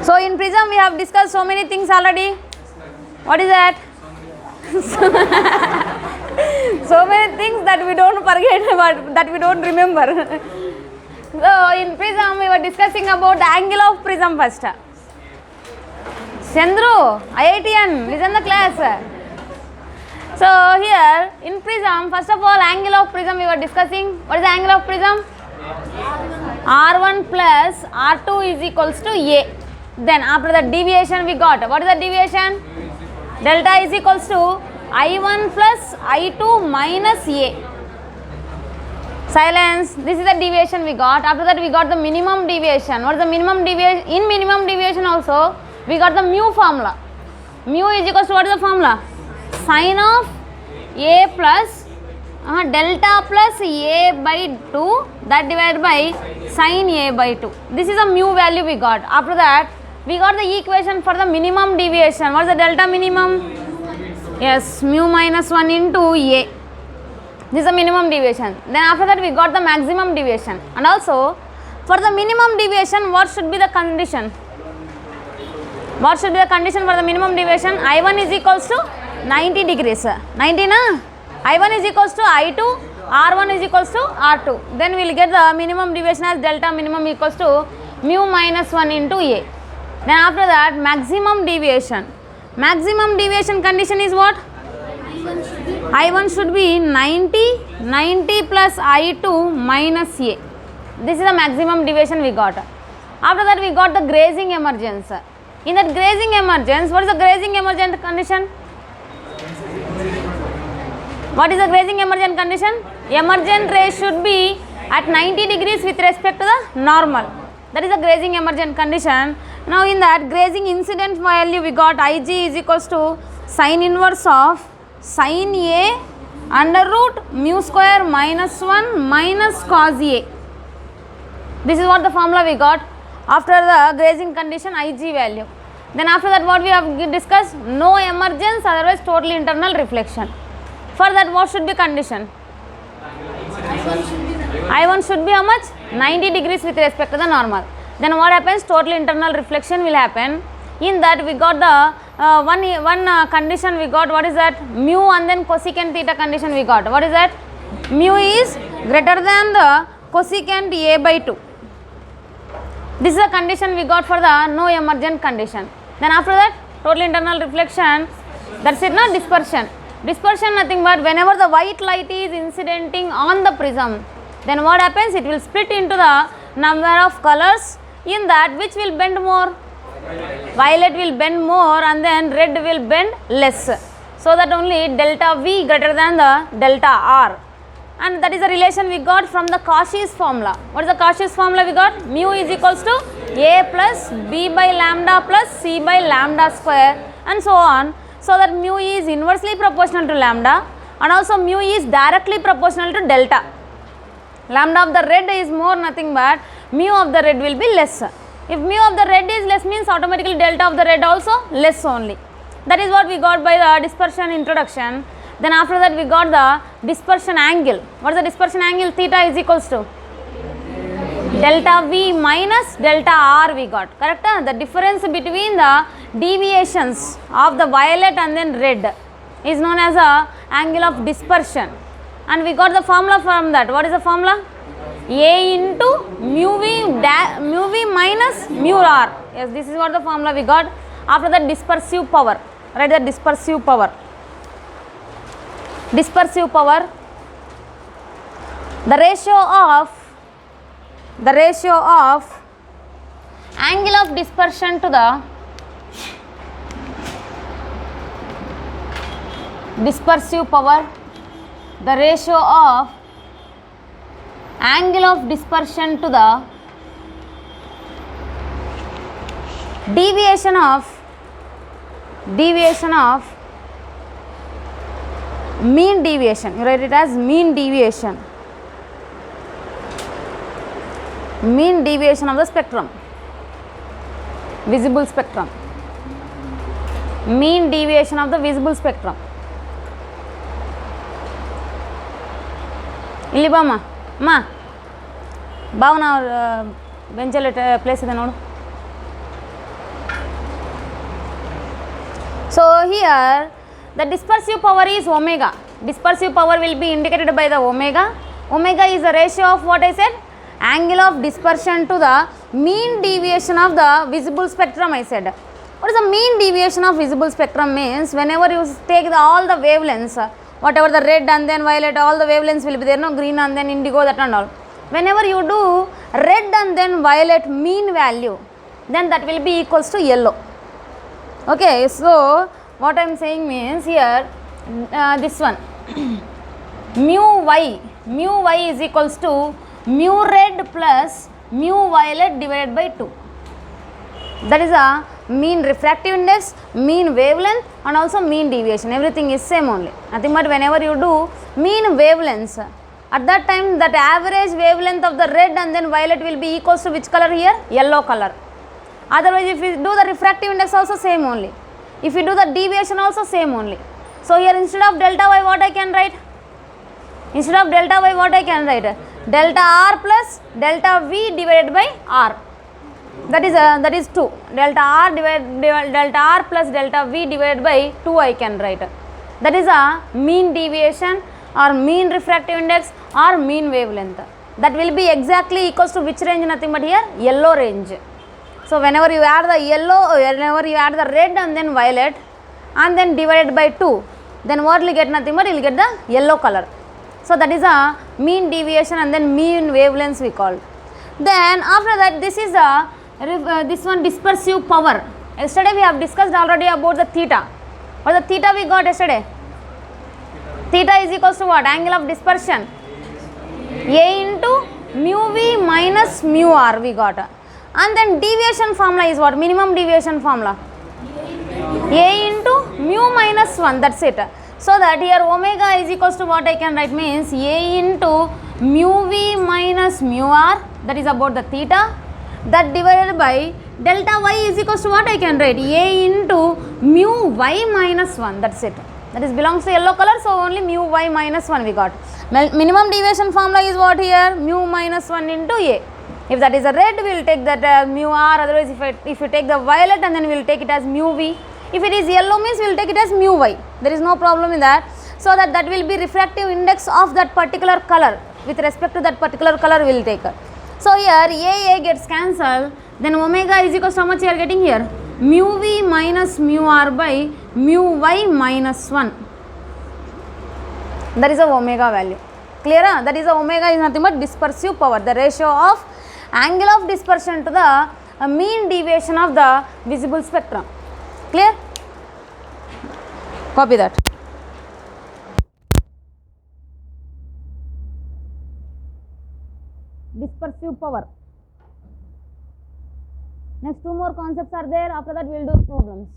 So in prism we have discussed so many things already. What is that? So many things that we don't forget, but that we don't remember. So in prism we were discussing about the angle of prism first. Chandru, IITN, listen the class. So here in prism, first of all, angle of prism we were discussing. What is the angle of prism? R1 plus R2 is equals to A. Then after the deviation we got, what is the deviation? Delta is equals to I1 plus I2 minus A. Silence. This is the deviation we got. After that we got the minimum deviation. What is the minimum deviation? In minimum deviation also we got the mu formula. Mu is equals to what is the formula? Sine of A plus delta plus A by 2 that divided by sine A by 2. This is a mu value we got. After that we got the equation for the minimum deviation. What is the delta minimum? Yes, mu minus 1 into A. This is the minimum deviation. Then after that we got the maximum deviation. And also for the minimum deviation, what should be the condition? What should be the condition for the minimum deviation? I1 is equals to 90 degrees. 90 na? I1 is equals to I2, R1 is equals to R2. Then we will get the minimum deviation as delta minimum equals to mu minus 1 into A. Then after that maximum deviation. Maximum deviation condition is what? I1 should be 90 plus I2 minus A. This is the maximum deviation we got. After that we got the grazing emergence. In that grazing emergence, what is the grazing emergent condition? What is the grazing emergent condition? Emergent ray should be at 90 degrees with respect to the normal. That is the grazing emergent condition. Now in that grazing incident value we got Ig is equals to sine inverse of sine A under root mu square minus 1 minus cos A. This is what the formula we got after the grazing condition Ig value. Then after that what we have discussed? No emergence, otherwise total internal reflection. For that what should be condition? I1 should be how much? 90 degrees with respect to the normal. Then what happens? Total internal reflection will happen. In that we got the one condition we got. What is that? Mu and then cosecant theta condition we got. What is that? Mu is greater than the cosecant A by 2. This is the condition we got for the no emergent condition. Then after that total internal reflection, that's it, na? Dispersion. Dispersion nothing but whenever the white light is incidenting on the prism, then what happens? It will split into the number of colors. In that which will bend more? Violet will bend more and then red will bend less. So that only delta V greater than the delta R. And that is the relation we got from the Cauchy's formula. What is the Cauchy's formula we got? Mu is equals to A plus B by lambda plus C by lambda square and so on. So that mu is inversely proportional to lambda and also mu is directly proportional to delta. Lambda of the red is more nothing but mu of the red will be less. If mu of the red is less means automatically delta of the red also less only. That is what we got by the dispersion introduction. Then after that we got the dispersion angle. What is the dispersion angle? Theta is equals to delta V minus delta R we got. Correct? The difference between the deviations of the violet and then red is known as a angle of dispersion. And we got the formula from that. What is the formula? A into mu V minus mu R. Yes, this is what the formula we got. After that dispersive power. Write the dispersive power. Dispersive power. The ratio of angle of dispersion to the dispersive power. The ratio of angle of dispersion to the deviation of mean deviation. You write it as mean deviation. Mean deviation of the spectrum, visible spectrum. Mean deviation of the visible spectrum. ಇಲ್ಲಿ ಬಾಮ್ಮ ಅಮ್ಮ ಬಾವು ನಾವು ಬೆಂಚಲ್ಲಿ place ಇದೆ ನೋಡು. So here the dispersive power is omega. Dispersive power will be indicated by the omega. Omega is the ratio of what I said, angle of dispersion to the mean deviation of the visible spectrum I said. What is the mean deviation of visible spectrum means? Whenever you take all the wavelengths, whatever the red and then violet, all the wavelengths will be there, no, green and then indigo, that and all. Whenever you do red and then violet mean value, then that will be equals to yellow. Okay, so what I am saying means here, this one, mu y is equals to mu red plus mu violet divided by 2. That is a mean refractive index, mean wavelength and also mean deviation. Everything is same only. Nothing but whenever you do mean wavelengths, at that time that average wavelength of the red and then violet will be equals to which color here? Yellow color. Otherwise if you do the refractive index also same only. If you do the deviation also same only. So here instead of delta y what I can write? Instead of delta y what I can write? Delta r plus delta v divided by r. That is 2. Delta r plus delta v divided by 2 I can write. That is a mean deviation or mean refractive index or mean wavelength. That will be exactly equals to which range? Nothing but here yellow range. So whenever you add the yellow, whenever you add the red and then violet and then divided by 2, then what will get? Nothing but you will get the yellow color. So that is a mean deviation and then mean wavelengths we call. Then after that this is a this one dispersive power. Yesterday we have discussed already about the theta. What the theta we got yesterday? Theta is equals to what? Angle of dispersion. A into mu v minus mu r we got. And then deviation formula is what? Minimum deviation formula. A into mu minus 1, that's it. So that here omega is equals to what I can write means A into mu v minus mu r, that is about the theta, that divided by delta y is equals to what I can write? A into mu y minus 1, that's it. That is belongs to yellow color, so only mu y minus 1 we got. Minimum deviation formula is what here? Mu minus 1 into A. If that is a red, we will take that mu r, otherwise if you take the violet and then we will take it as mu v. If it is yellow means we will take it as mu y. There is no problem in that. So that will be refractive index of that particular color. With respect to that particular color we will take. So here A gets cancelled. Then omega is equals to how much you are getting here? Mu v minus mu r by mu y minus 1. That is the omega value. Clear? That is the omega is nothing but dispersive power. The ratio of angle of dispersion to the mean deviation of the visible spectrum. Clear? Copy that. Dispersive power. Next two more concepts are there. After that we will do problems.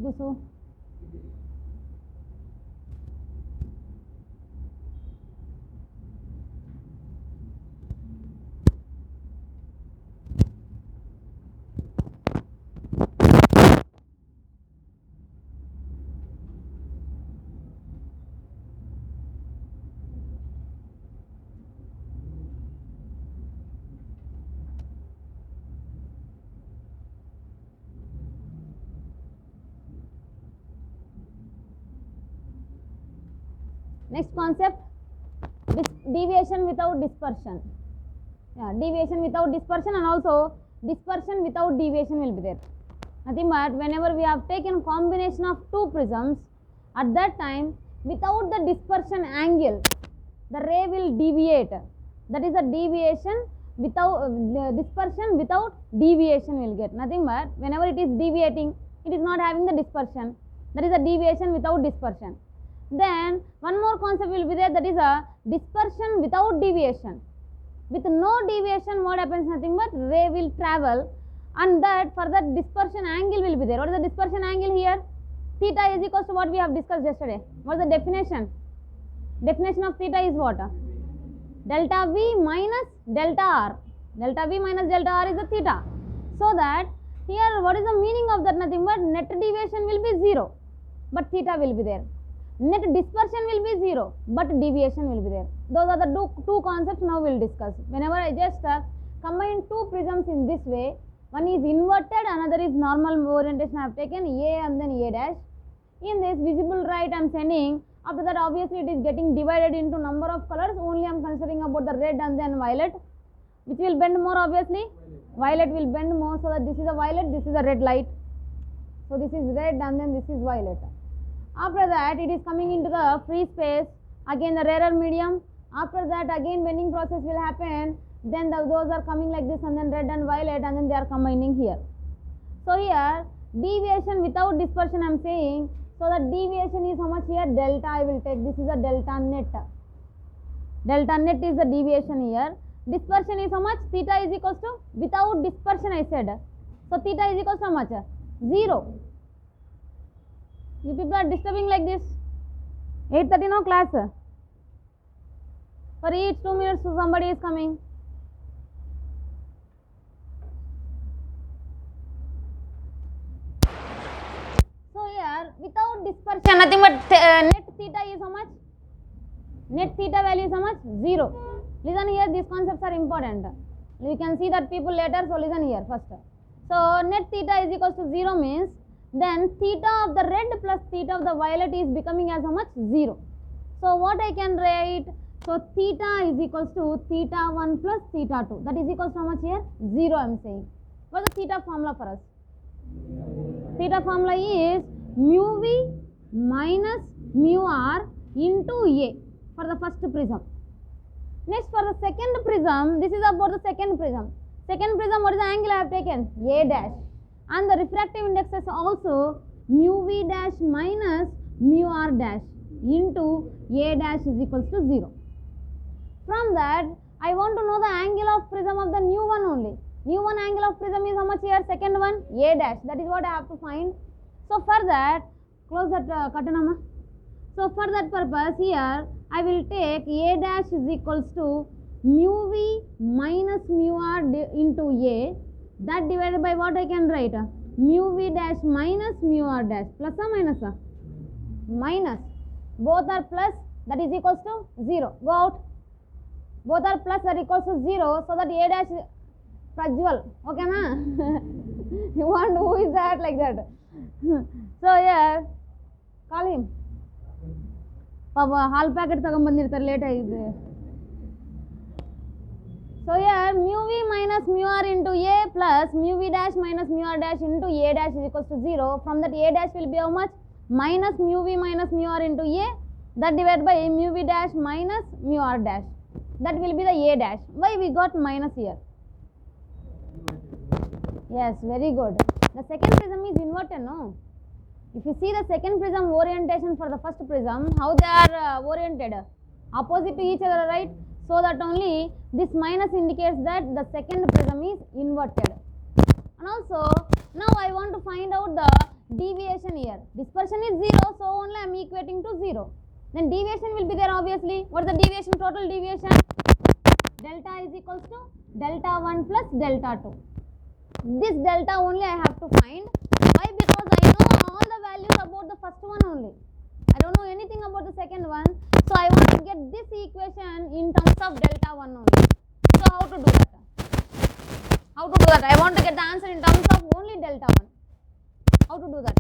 Gusu. Next concept, deviation without dispersion. Yeah, deviation without dispersion and also dispersion without deviation will be there. Nothing but whenever we have taken combination of two prisms, at that time without the dispersion angle, the ray will deviate. That is a deviation without dispersion without deviation will get. Nothing but whenever it is deviating, it is not having the dispersion. That is a deviation without dispersion. Then one more concept will be there, that is a dispersion without deviation. With no deviation, what happens? Nothing but ray will travel, and that for that dispersion angle will be there. What is the dispersion angle here? Theta is equals to what we have discussed yesterday. What is the definition? Definition of theta is what? Delta V minus delta R. Delta V minus delta R is the theta. So that here what is the meaning of that? Nothing but net deviation will be 0, but theta will be there. Net dispersion will be 0, but deviation will be there. Those are the two concepts now we will discuss. Whenever I just combine two prisms in this way, one is inverted, another is normal orientation. I have taken A and then A dash. In this visible light I am sending. After that, obviously it is getting divided into number of colors. Only I am considering about the red and then violet. Which will bend more obviously? Violet will bend more, so that this is a violet, this is a red light. So this is red and then this is violet. After that, it is coming into the free space, again the rarer medium. After that, again bending process will happen. Then those are coming like this, and then red and violet, and then they are combining here. So here, deviation without dispersion I am saying. So the deviation is how much here? Delta I will take. This is a delta net. Delta net is the deviation here. Dispersion is how much? Theta is equals to, without dispersion I said. So theta is equals to how much? 0. You people are disturbing like this. 8:30 no class. For each 2 minutes somebody is coming. So here without dispersion nothing but net theta is how much? Net theta value is how much? 0. Listen here, these concepts are important. You can see that people later, so listen here first. So net theta is equals to 0 means, then theta of the red plus theta of the violet is becoming as how much? 0. So what I can write? So theta is equals to theta 1 plus theta 2. That is equals to how much here? 0 I am saying. What is the theta formula for us? Theta formula is mu v minus mu r into a for the first prism. Next for the second prism, this is about the second prism. Second prism, what is the angle I have taken? A dash. And the refractive index is also mu v dash minus mu r dash into a dash is equals to 0. From that, I want to know the angle of prism of the new one only. New one angle of prism is how much here? Second one, a dash. That is what I have to find. So for that, close that curtain. So for that purpose here, I will take a dash is equals to mu v minus mu r into a. That divided by what I can write? Mu v dash minus mu r dash. Plus or minus? Minus. Both are plus, that is equals to 0. Go out. Both are plus, that equals to 0. So that a dash is Prajwal. Okay na? You want who is that like that? So here, call him. Hall packet ತಗೊಂಬಂದಿರ್ತಾರೆ late ಆಗಿದೆ. So here mu v minus mu r into a plus mu v dash minus mu r dash into a dash is equals to 0. From that a dash will be how much? Minus mu v minus mu r into a. That divided by mu v dash minus mu r dash. That will be the a dash. Why we got minus here? Yes, very good. The second prism is inverted, no? If you see the second prism orientation for the first prism, how they are oriented? Opposite to each other, right? So that only this minus indicates that the second prism is inverted. And also, now I want to find out the deviation here. Dispersion is 0, so only I am equating to 0. Then deviation will be there obviously. What is the deviation? Total deviation? Delta is equals to delta 1 plus delta 2. This delta only I have to find. Why? Because I know all the values about the first one only. I don't know anything about the second one. So I want to get this equation in terms of delta 1 only. So how to do that? How to do that? I want to get the answer in terms of only delta 1. How to do that?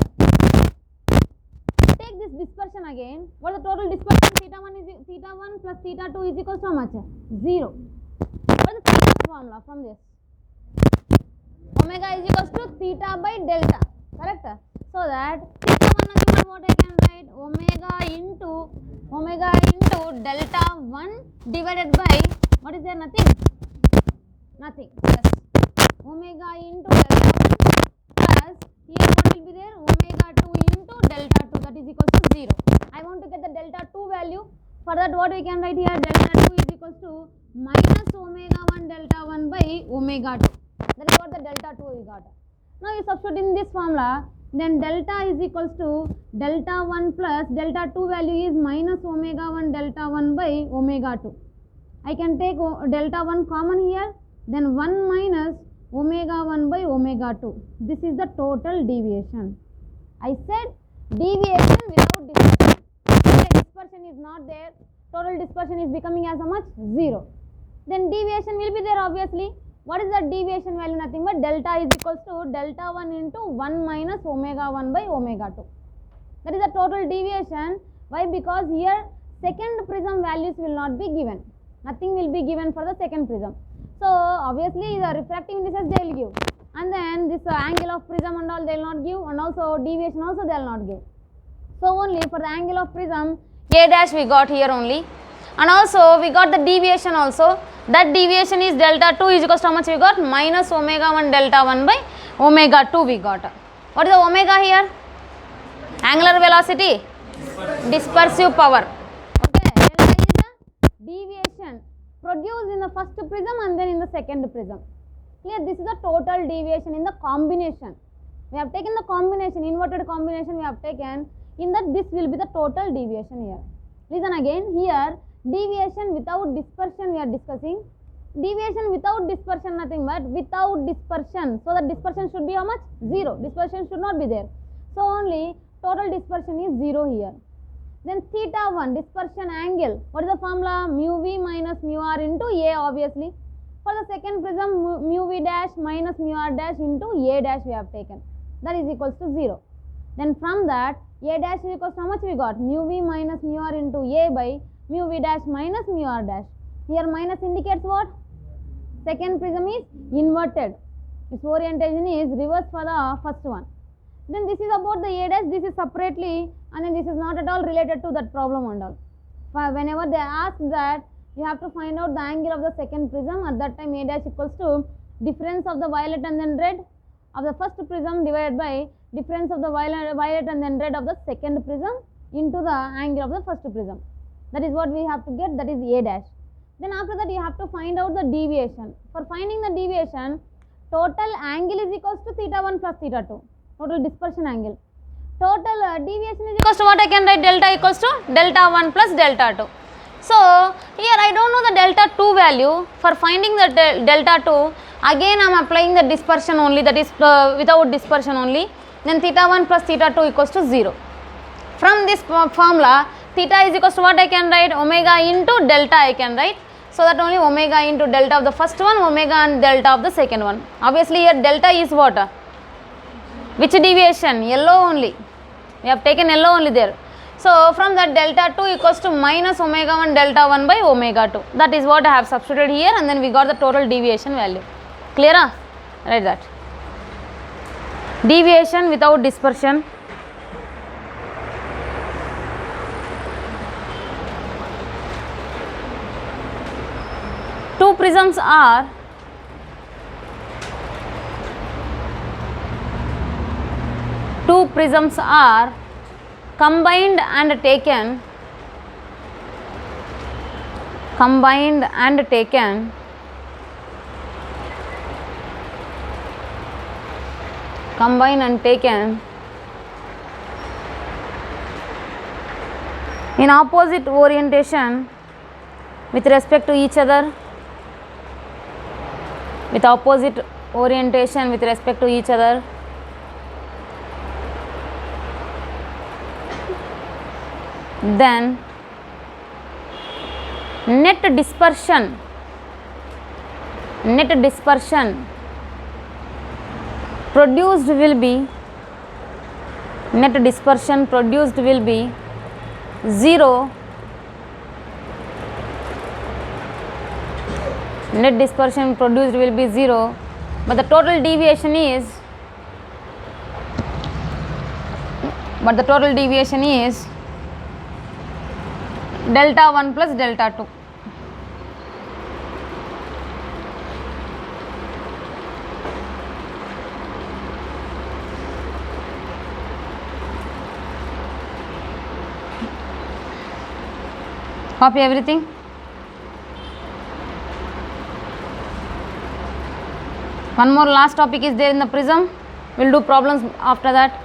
Take this dispersion again. What is the total dispersion? Theta 1 plus theta 2 is equals to how much? 0. What is the theta formula from this? Omega is equals to theta by delta. Correct? So that theta 1 again what I can write? Omega into omega into delta 1 divided by, what is there, nothing, plus omega into delta 1 plus, here what will be there, omega 2 into delta 2, that is equals to 0. I want to get the delta 2 value. For that, what we can write here, delta 2 is equals to minus omega 1 delta 1 by omega 2. That is what the delta 2 we got. Now you substitute in this formula, then delta is equals to delta 1 plus delta 2 value is minus omega 1 delta 1 by omega 2. I can take delta 1 common here, then 1 minus omega 1 by omega 2. This is the total deviation. I said deviation without dispersion. Okay, dispersion is not there, total dispersion is becoming as how much? 0. Then deviation will be there obviously. What is the deviation value? Nothing but delta is equals to delta 1 into 1 minus omega 1 by omega 2. That is the total deviation. Why? Because here second prism values will not be given. Nothing will be given for the second prism. So obviously the refractive indices they will give, and then this angle of prism and all they will not give, and also deviation also they will not give. So only for the angle of prism a dash we got here only, and also we got the deviation also. That deviation is delta 2 is equals to how much we got? Minus omega 1 delta 1 by omega 2 we got. What is the omega here? Angular velocity, dispersive power. Okay, delta is the deviation produced in the first prism and then in the second prism. Clear? This is the total deviation in the combination. We have taken the combination, inverted combination we have taken, in that this will be the total deviation here. Listen again, here deviation without dispersion we are discussing. Deviation without dispersion nothing but without dispersion. So the dispersion should be how much? 0. Dispersion should not be there. So only total dispersion is 0 here. Then theta 1 dispersion angle. What is the formula? Mu v minus mu r into a obviously. For the second prism mu v dash minus mu r dash into a dash we have taken. That is equals to 0. Then from that a dash is equals to how much we got? Mu v minus mu r into a by mu v dash minus mu r dash. Here minus indicates what? Second prism is inverted. Its orientation is reverse for the first one. Then this is about the a dash, this is separately, and then this is not at all related to that problem and all. Whenever they ask that, you have to find out the angle of the second prism. At that time a dash equals to difference of the violet and then red of the first prism divided by difference of the violet and then red of the second prism into the angle of the first prism. That is what we have to get, that is a dash. Then after that you have to find out the deviation. For finding the deviation, total angle is equals to theta 1 plus theta 2, total dispersion angle. Total deviation is equals to what I can write? Delta equals to delta 1 plus delta 2. So here I don't know the delta 2 value. For finding the delta 2, again I am applying the dispersion only, that is without dispersion only. Then theta 1 plus theta 2 equals to 0. From this formula, theta is equals to what I can write? Omega into delta I can write. So that only omega into delta of the first one, omega and delta of the second one. Obviously here delta is what? Which deviation? Yellow only. We have taken yellow only there. So from that delta 2 equals to minus omega 1 delta 1 by omega 2. That is what I have substituted here, and then we got the total deviation value. Clear? Write that. Deviation without dispersion. Two prisms are combined and taken in opposite orientation with respect to each other, then net dispersion produced will be 0. Net dispersion produced will be 0, but the total deviation is delta 1 plus delta 2. Copy everything. One more last topic is there in the prism. We'll do problems after that.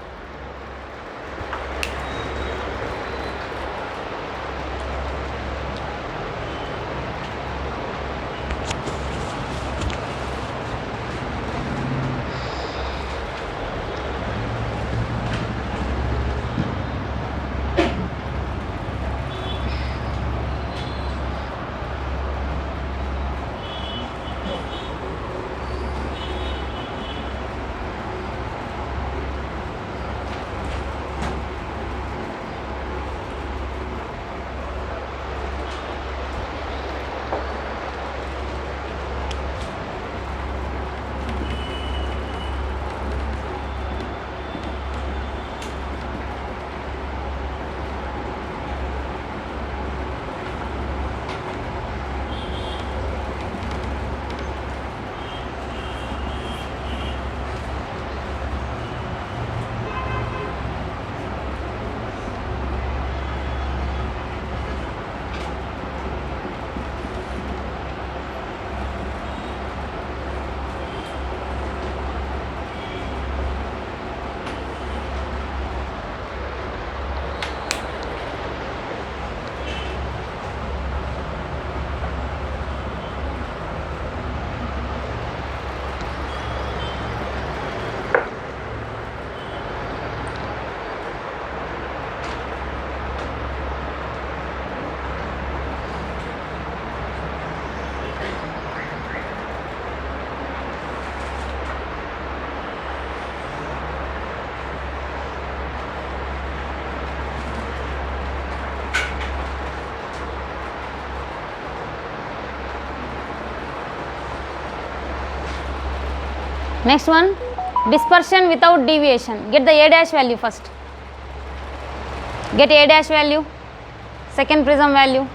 Next one, dispersion without deviation. Get the A dash value first. Get A dash value, second prism value.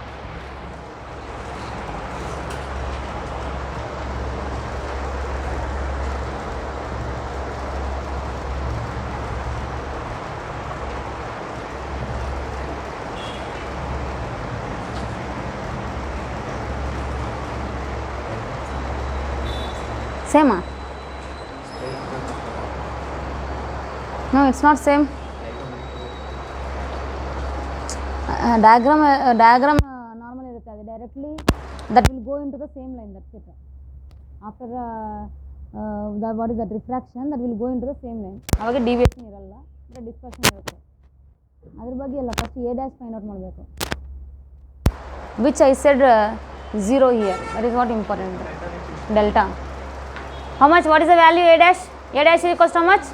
Same? No, it's not same. Diagram normal irukadu. Directly that will go into the same line. That's it. After what is that refraction, that will go into the same line. Avage deviation iralla, but dispersion irukku. Adar ಬಗ್ಗೆ ಎಲ್ಲ first A dash find out ಮಾಡಬೇಕು. Which I said 0 here. That is what important. Delta. How much? What is the value A dash? A dash is equals to how much?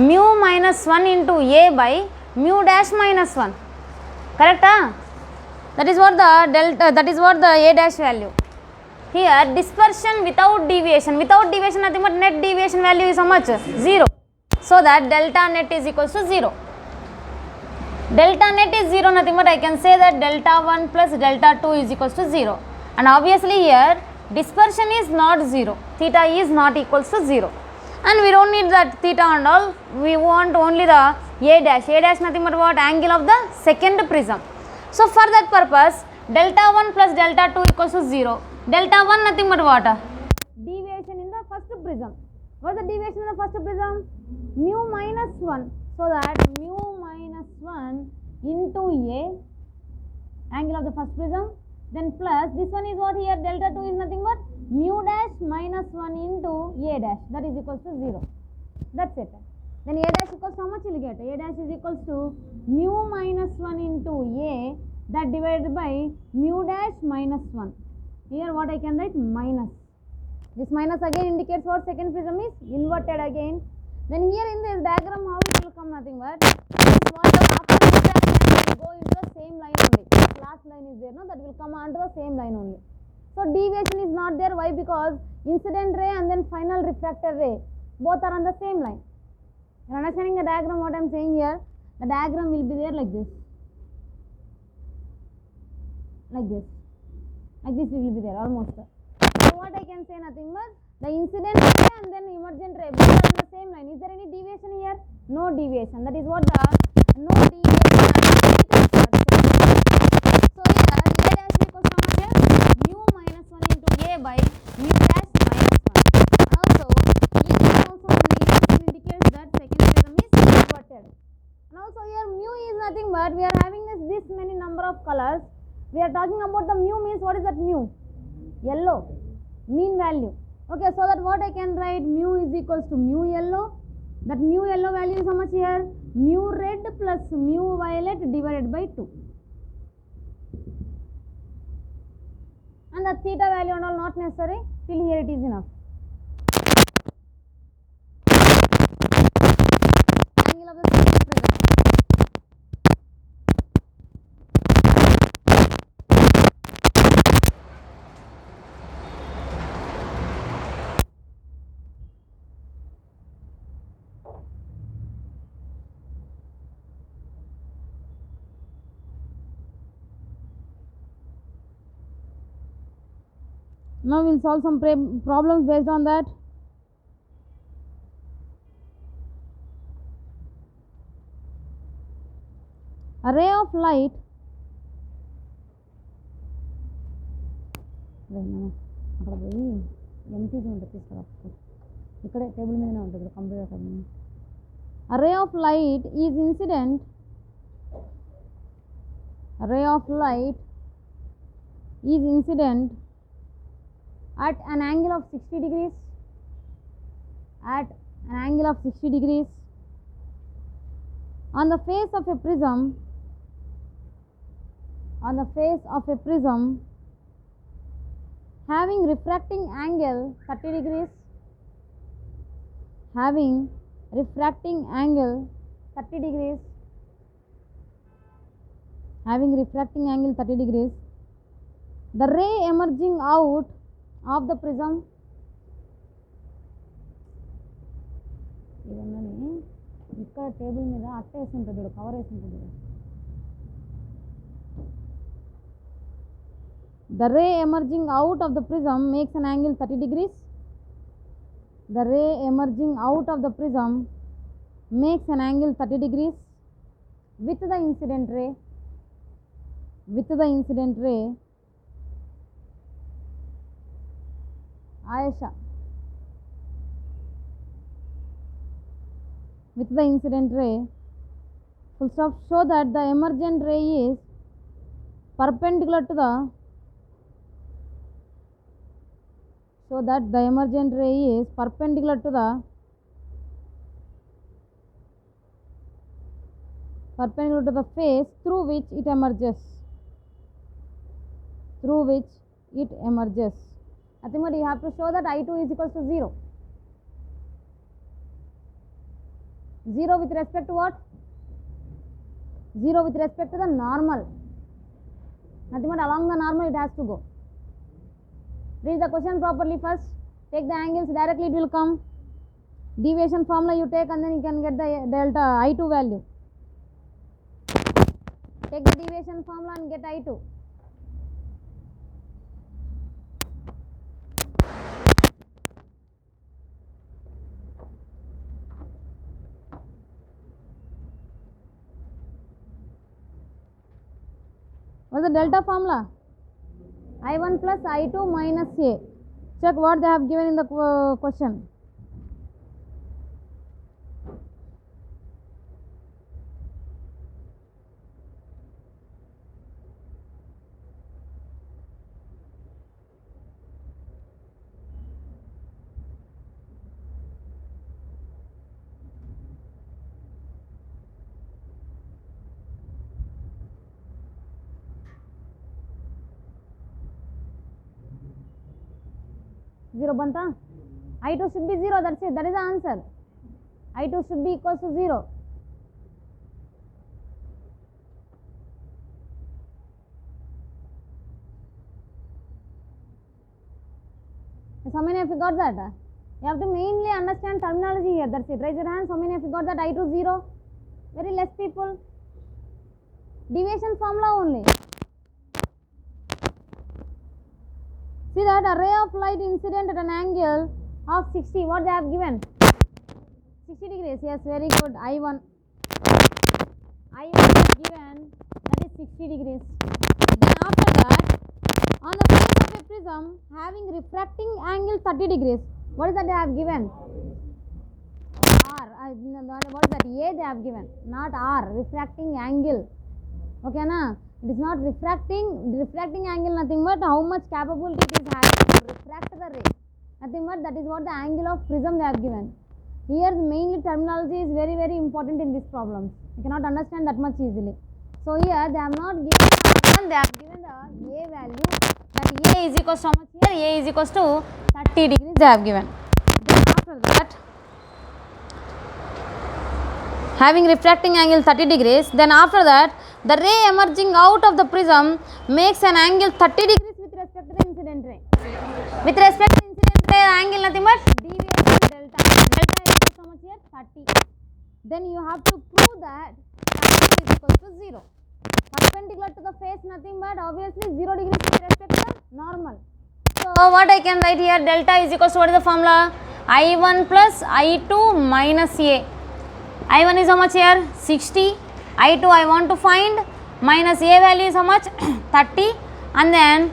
Mu minus 1 into A by mu dash minus 1. Correct? That is what the delta, that is what the A dash value. Here dispersion without deviation. Without deviation nothing but net deviation value is how much? 0. So that delta net is equals to 0. Delta net is 0, nothing but I can say that delta 1 plus delta 2 is equals to 0. And obviously here dispersion is not 0. Theta is not equals to 0. And we don't need that theta and all. We want only the A dash. A dash nothing but what? Angle of the second prism. So for that purpose, delta 1 plus delta 2 equals to 0. Delta 1 nothing but what? Deviation in the first prism. What is the deviation in the first prism? Mu minus 1. So that mu minus 1 into A, angle of the first prism, then plus this one is what here? Delta 2 is nothing but mu dash minus 1 into A dash, that is equals to 0. That's it. Then A dash equals to how much you will get? A dash is equals to mu minus 1 into A, that divided by mu dash minus 1. Here what I can write? Minus. This minus again indicates what? Second prism is inverted again. Then here in this diagram how it will come? Nothing but this what after refraction will go into the same line only. This last line is there, no? That will come onto the same line only. So deviation is not there. Why? Because incident ray and then final refracted ray both are on the same line. You are understanding the diagram what I am saying here? The diagram will be there like this. like this it will be there almost. So what I can say, nothing but the incident ray and then emergent ray both are in the same line. Is there any deviation here? No deviation. That is what the no deviation. So here A dash equals to how much here? Mu minus 1 into A by mu dash minus 1. Also E is also indicates that second prism is inverted. And also here mu is nothing but we are having this many number of colors. We are talking about the mu means what is that mu? Yellow, mean value. Okay, so that what I can write, mu is equals to mu yellow. That mu yellow value is how much here? Mu red plus mu violet divided by 2. And the theta value and all not necessary, till here it is enough. Angle of the second prism. Now we will solve some problems based on that. A ray of light a ray of light is incident at an angle of 60 degrees on the face of a prism having refracting angle 30 degrees the ray emerging out of the prism ఇక్కడ table మీద అట్ట వేసి ఉంటుంది చూడు, cover వేసి ఉంటుంది. The ray emerging out of the prism makes an angle 30 degrees. The ray emerging out of the prism makes an angle 30 degrees with the incident ray. Ayesha. With the incident ray, full stop, show that the emergent ray is perpendicular to the face through which it emerges. I think what you have to show that I2 is equals to 0. 0 with respect to what? 0 with respect to the normal. Nothing but along the normal it has to go. Read the question properly first. Take the angles, directly it will come. Deviation formula you take and then you can get the delta I2 value. Take the deviation formula and get I2. What's the delta formula? I1 plus I2 minus A. Check what they have given in the question. Zero banta? I2 should be 0, that's it, that is the answer. I2 should be equals to 0. How many of you got that? You have to mainly understand terminology here, that's it. Raise your hands, how many of you got that I2 0? Very less people. Deviation formula only. See that a ray of light incident at an angle of 60, what they have given? 60 degrees, yes, very good. I1 is given, that is 60 degrees. Then after that, on the face of a prism having refracting angle 30 degrees, what is that they have given? R, what is that? A they have given, not R, refracting angle. Okay, na? It is not refracting angle nothing but how much capability it is having to refract the ray. Nothing but that is what the angle of prism they have given. Here mainly terminology is very very important in these problems. You cannot understand that much easily. So here they have not given one, they have given the A value, that A is equals to how much here? A is equals to 30 degrees they have given. Then after that, having refracting angle 30 degrees, then after that the ray emerging out of the prism makes an angle 30 degrees with respect to the incident ray. With respect to the incident ray angle nothing but deviation delta. Delta is equal to how much here? 30. Then you have to prove that angle is equal to 0. Perpendicular to the face nothing but obviously 0 degrees with respect to the normal. So what I can write here, delta is equal to what is the formula? I1 plus I2 minus A. I1 is how much here? 60. I2 I want to find, minus A value is how much? 30, and then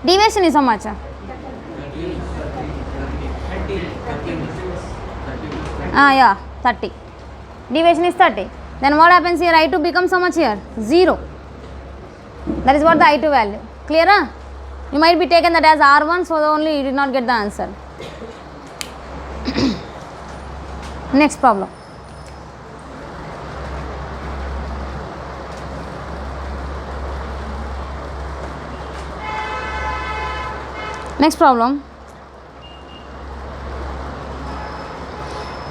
deviation is how much? Yeah, 30. Deviation is 30. Then what happens here? I2 becomes how much here? 0. That is what the I2 value. Clear? Huh? You might be taken that as R1, so only you did not get the answer. Next problem. Next problem.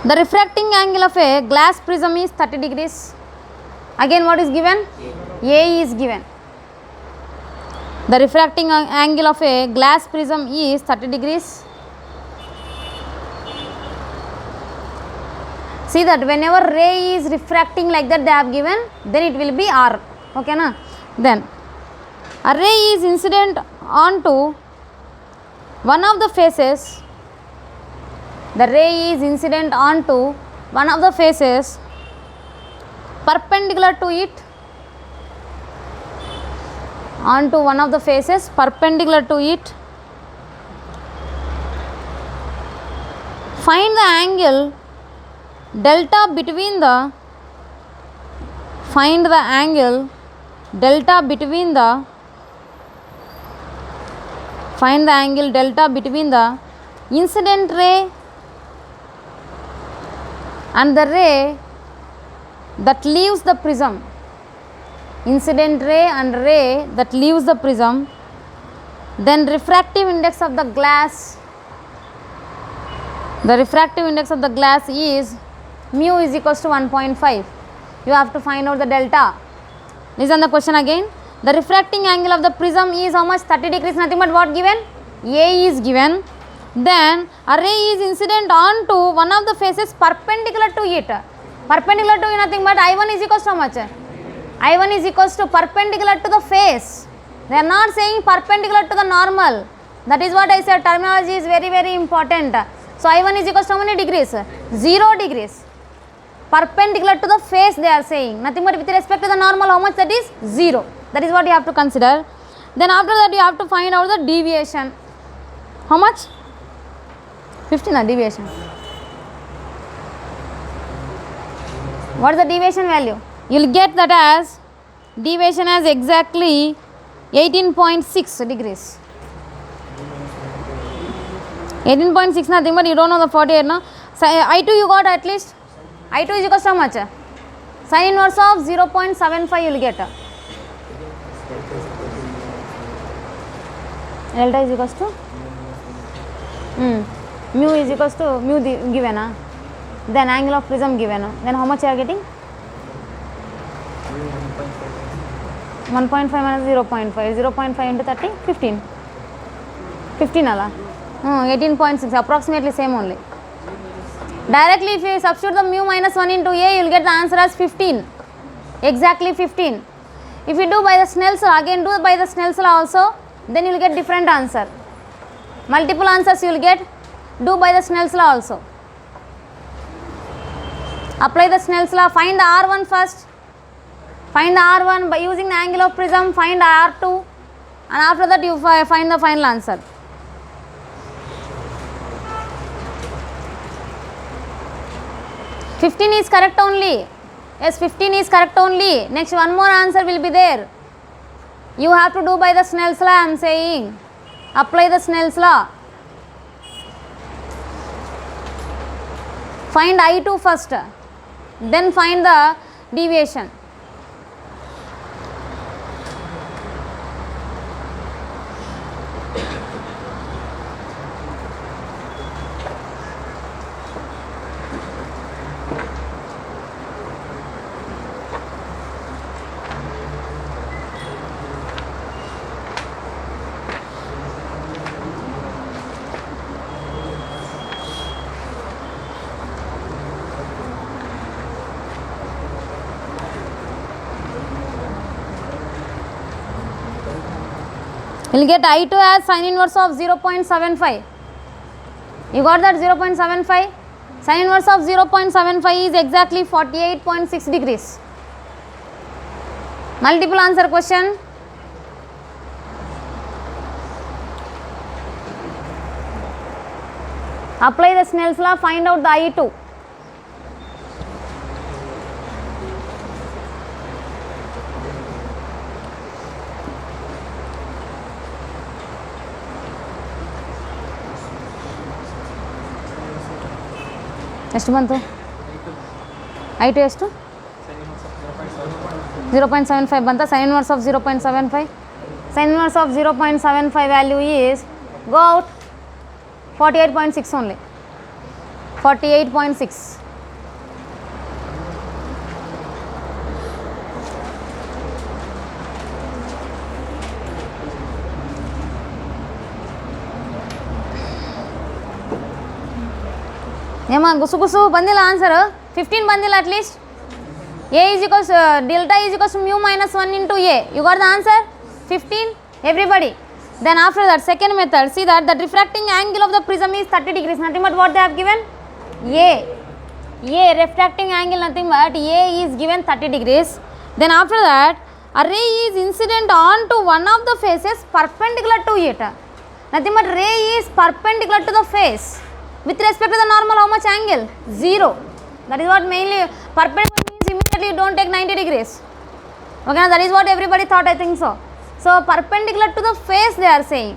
The refracting angle of a glass prism is 30 degrees. Again what is given? A is given. The refracting angle of a glass prism is 30 degrees. See that whenever ray is refracting like that they have given, then it will be R. Okay na? Then a ray is incident onto one of the faces. The ray is incident onto one of the faces perpendicular to it. Onto one of the faces perpendicular to it. Find the angle delta between the incident ray and the ray that leaves the prism. Incident ray and ray that leaves the prism. Then refractive index of the glass. The refractive index of the glass is mu is equals to 1.5. You have to find out the delta. Listen the question again. The refracting angle of the prism is how much? 30 degrees, nothing but what given? A is given. Then a ray is incident onto one of the faces perpendicular to it. Perpendicular to nothing but I1 is equals to how much? I1 is equals to perpendicular to the face. They are not saying perpendicular to the normal. That is what I said, terminology is very very important. So I1 is equals to how many degrees? 0 degrees. Perpendicular to the face they are saying. Nothing but with respect to the normal, how much that is? 0. That is what you have to consider. Then after that you have to find out the deviation. How much? 15 deviation. What is the deviation value? You will get that as deviation as exactly 18.6 degrees. 18.6 nothing but you don't know the 48 no. So, I2 you got at least. I2 is equal to how much? Sin inverse of 0.75 you will get. Delta is equals to mu is equals to mu given. Then angle of prism given. Then how much you are getting? 1.5 minus 0.5. 0.5 into 30? 15. 15 ala. 18.6 approximately same only. Directly if you substitute the mu minus 1 into A, you will get the answer as 15. Exactly 15. If you do by the Snell's law, again do by the Snell's law also, then you will get different answer. Multiple answers you will get. Do by the Snell's law also. Apply the Snell's law. Find the R1 first. Find the R1 by using the angle of prism. Find R2, and after that you find the final answer. "15 is correct only." Yes, 15 is correct only. Next one more answer will be there. You have to do by the Snell's law, I am saying. Apply the Snell's law. Find I2 first, then find the deviation. You will get I2 as sin inverse of 0.75. You got that 0.75? Sin inverse of 0.75 is exactly 48.6 degrees. Multiple answer question. Apply the Snell's law, find out the I2. ಎಷ್ಟು ಬಂತು I2 ಎಷ್ಟು 0.75 ಬಂತ sin inverse of 0.75 sin inverse of 0.75 value is go out 48.6 only 48.6 ఏమా గుసు ಬಂದಿಲ್ಲ answer 15 ಬಂದಿಲ್ಲ at least a is equals delta is equals to mu minus 1 into a. You got the answer 15 everybody. Then after that second method, see that the refracting angle of the prism is 30 degrees, nothing but what they have given a refracting angle nothing but a is given 30 degrees. Then after that a ray is incident onto one of the faces perpendicular to it, nothing but ray is perpendicular to the face. With respect to the normal, how much angle? 0. That is what mainly perpendicular means immediately you don't take 90 degrees. Okay, that is what everybody thought, I think so. So perpendicular to the face they are saying.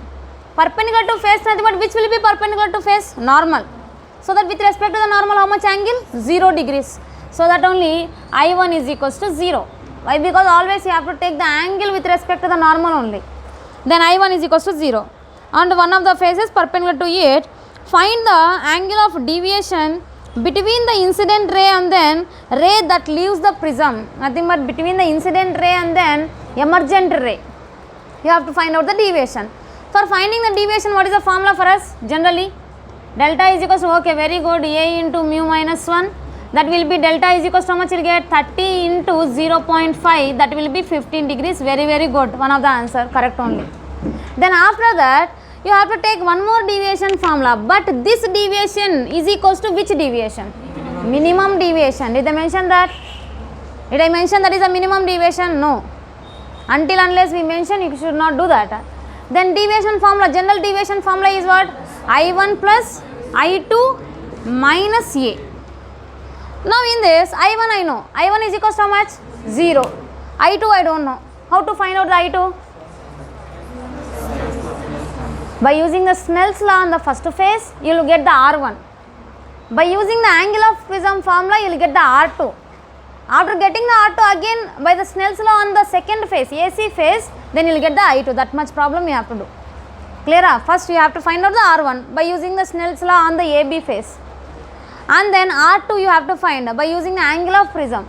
Perpendicular to face, nothing but which will be perpendicular to face? Normal. So that with respect to the normal, how much angle? 0 degrees. So that only I1 is equals to 0. Why? Because always you have to take the angle with respect to the normal only. Then I1 is equals to 0. And one of the faces perpendicular to it. Find the angle of deviation between the incident ray and then ray that leaves the prism, nothing but between the incident ray and then emergent ray. You have to find out the deviation. For finding the deviation, what is the formula for us? Generally, delta is equals to, okay, very good, a into mu minus 1, that will be delta is equals to how much you will get? 30 into 0.5, that will be 15 degrees. Very, very good. One of the answer, correct only. Then after that, you have to take one more deviation formula, but this deviation is equals to which deviation? Minimum deviation. Did I mention that? Did I mention that is a minimum deviation? No. Until unless we mention, you should not do that. Then deviation formula, general deviation formula is what? I1 plus I2 minus a. Now in this, I1 I know. I1 is equals to how much? 0. I2 I don't know. How to find out the I2? By using the Snell's law on the first face, you will get the R1. By using the angle of prism formula, you will get the R2. After getting the R2 again, by the Snell's law on the second face, AC face, then you will get the I2. That much problem you have to do. Clear? First you have to find out the R1 by using the Snell's law on the AB face. And then R2 you have to find by using the angle of prism.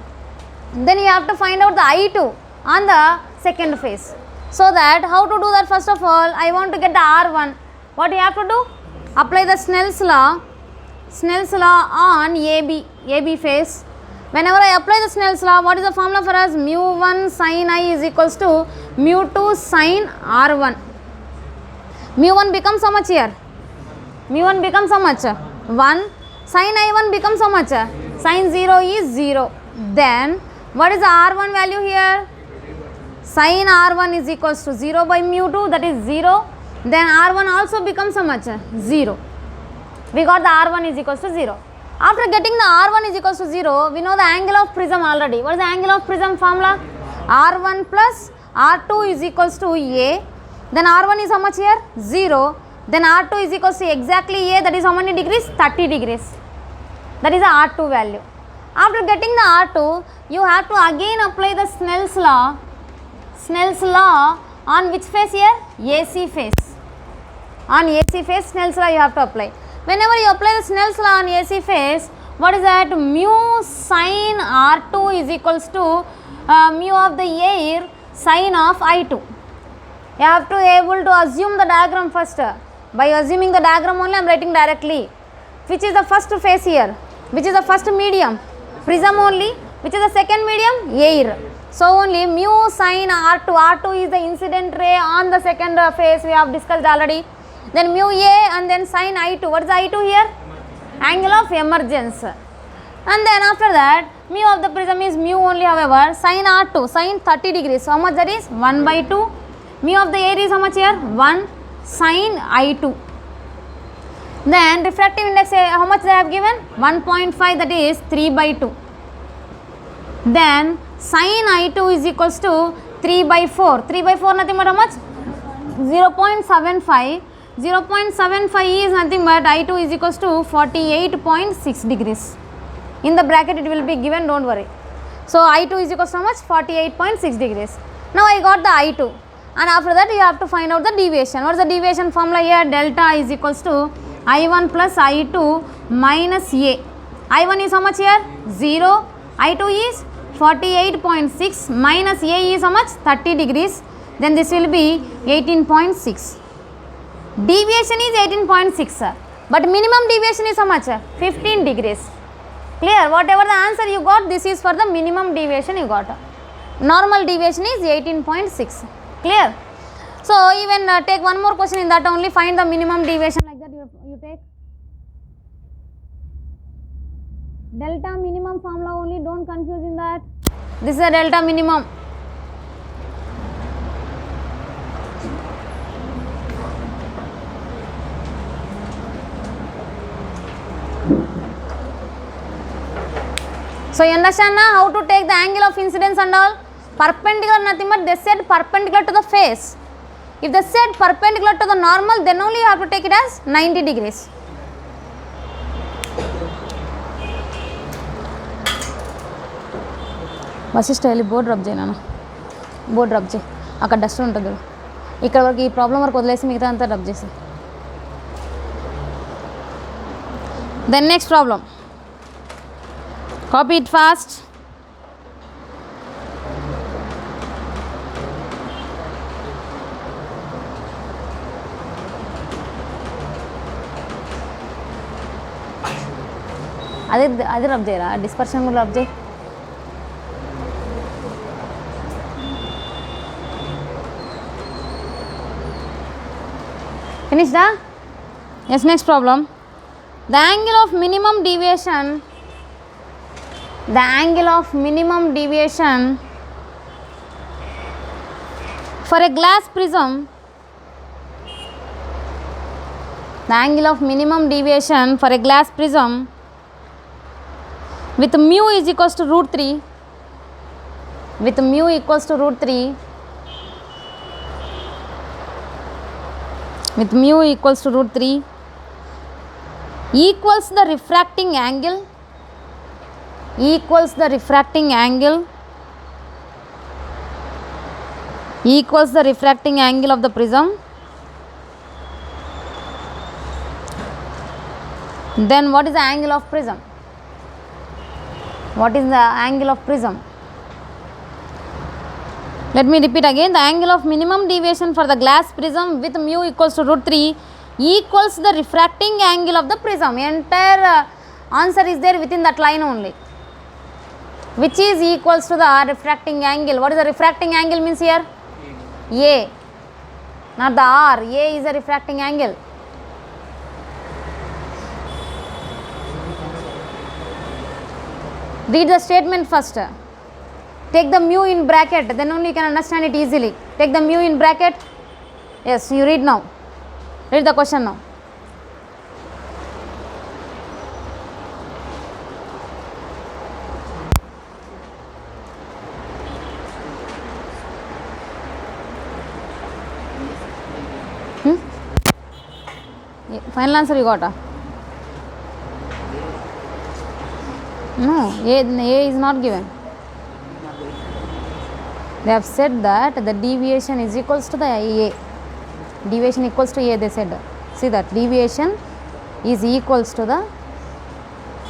Then you have to find out the I2 on the second face. So that, how to do that? First of all, I want to get the R1. What you have to do? Apply the Snell's law on AB face. Whenever I apply the Snell's law, what is the formula for us? Mu1 sin I is equals to mu2 sin R1. mu1 becomes how much here? mu1 becomes how much? 1. Sin I1 becomes how much? Sin 0 is 0. Then what is the R1 value here? Sin R1 is equals to 0 by mu2, that is 0. Then R1 also becomes how much? 0. We got the R1 is equals to 0. After getting the R1 is equals to 0, we know the angle of prism already. What is the angle of prism formula? R1 plus R2 is equals to A. Then R1 is how much here? 0. Then R2 is equals to exactly A, that is how many degrees? 30 degrees. That is the R2 value. After getting the R2, you have to again apply the Snell's law. Snell's law on which face here? AC face. On AC face, Snell's law you have to apply. Whenever you apply the Snell's law on AC phase, what is that? Mu sin R2 is equals to mu of the air sin of I2. You have to able to assume the diagram first. By assuming the diagram only I am writing directly. Which is the first phase here? Which is the first medium? Prism only. Which is the second medium? Air. So only mu sin R2. R2 is the incident ray on the second phase we have discussed already. Then mu A and then sin I2. What is I2 here? Angle of emergence. And then after that, mu of the prism is mu only, however, sin R2, sin 30 degrees. So how much that is? 1 by 2. Mu of the air is how much here? 1 sin I2. Then refractive index, how much they have given? 1.5, that is 3 by 2. Then sin I2 is equals to 3 by 4. 3 by 4 nothing but how much? 0.75. 0.75 is nothing but I2 is equals to 48.6 degrees. In the bracket it will be given, don't worry. So I2 is equals to how much? 48.6 degrees. Now I got the I2. And after that you have to find out the deviation. What is the deviation formula here? Delta is equals to I1 plus I2 minus A. I1 is how much here? 0. I2 is 48.6 minus A is how much? 30 degrees. Then this will be 18.6. Deviation is 18.6, but minimum deviation is how much? 15 degrees. Clear? Whatever the answer you got, this is for the minimum deviation you got. Normal deviation is 18.6. Clear? So even take one more question in that only, find the minimum deviation, like that you take. Delta minimum formula only, don't confuse in that. This is a delta minimum. So you understand now how to take the angle of incidence and all? Perpendicular nothing but they said perpendicular to the face. If they said perpendicular to the normal, then only you have to take it as 90 degrees. Vasishta వెళ్ళి board rub చేయి నాన్న, board rub చేయి, అక్కడ dust ఉంటుంది, ఇక్కడ వరకు ఈ problem వరకు వదిలేసి మిగతా అంతా రబ్ చేసి. Then next problem, copy it fast. అది రబ్ చేయరా, డిస్పర్షన్ కూడా రబ్ చేయి. Finished? Yes, next problem. The angle of minimum deviation, the angle of minimum deviation for a glass prism, the angle of minimum deviation for a glass prism with mu is equals to root 3, with mu equals to root 3, with mu equals to root 3 equals the refracting angle, equals the refracting angle, equals the refracting angle of the prism. Then what is the angle of prism? What is the angle of prism? Let me repeat again. The angle of minimum deviation for the glass prism with mu equals to root 3 equals the refracting angle of the prism. Entire answer is there within that line only, which is equals to the refracting angle. What is the refracting angle means here? A. not the R. A is a refracting angle. Read the statement first. Take the mu in bracket, then only you can understand it easily. Take the mu in bracket. Yes, you read now. Read the question now. Final answer you got? No, A is not given. They have said that the deviation is equals to the A. Deviation equals to A, they said. See that deviation is equals to the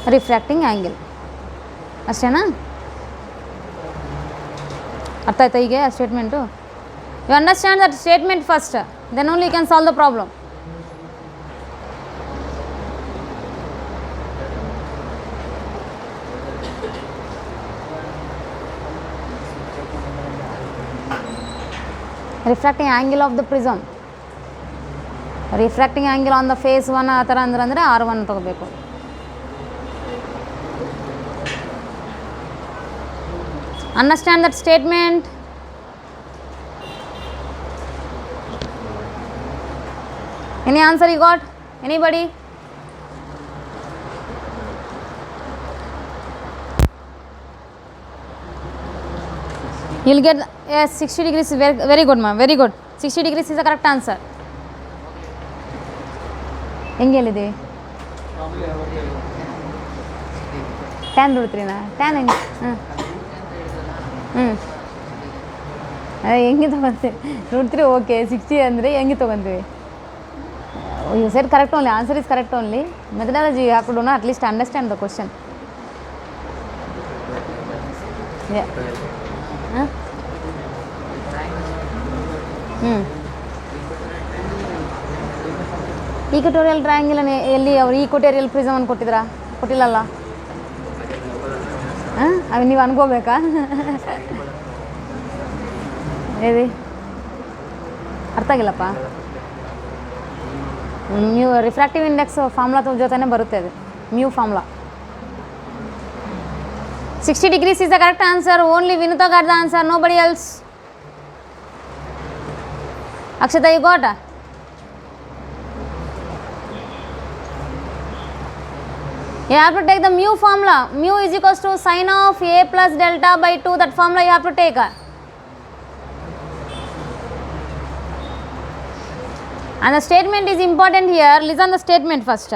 refracting angle. Ashtena? Artha aita hige statement. You understand that statement first, then only you can solve the problem. Refracting angle of the prism. Refracting angle on the face 1 ಆ ಥರ ಅಂದ್ರೆ R1 ತಗೋಬೇಕು. Understand that statement. Any answer you got? Anybody? You will get yes, 60 degrees. Very good, ma'am. Very good. 60 degrees is the correct answer. ಹೆಂಗೆ ಹೇಳಿದೆ tan ರೂಟ್3ನಾ tan ಹೆಂಗೆ ಅದೇ ಹೆಂಗೆ ತೊಗೊತೀವಿ ರೂಟ್3 okay 60 ಅಂದರೆ ಹೆಂಗೆ ತೊಗೊತೀವಿ you said correct only answer is correct only methodology you have to do at least understand the question equatorial triangle ಎಲ್ಲಿ ಅವರು ಈಕ್ವಟೋರಿಯಲ್ ಪ್ರಿಸಮ್ ಅನ್ನು ಕೊಟ್ಟಿಲ್ಲಲ್ಲ ಅವು ನೀವು ಅನ್ಕೋಬೇಕಾ ಹೇಳಿ ಅರ್ಥ ಆಗಿಲ್ಲಪ್ಪ ಮ್ಯೂ ರಿಫ್ರಾಕ್ಟಿವ್ ಇಂಡೆಕ್ಸ್ ಫಾರ್ಮುಲಾ ಜೊತೆನೇ ಬರುತ್ತೆ ಅದು mu formula 60 degrees is the correct answer. Only Vinuta got the answer, nobody else. Akshata, you got? You have to take the mu formula. Mu is equals to sine of A plus delta by 2. That formula you have to take. And the statement is important here. Listen the statement first.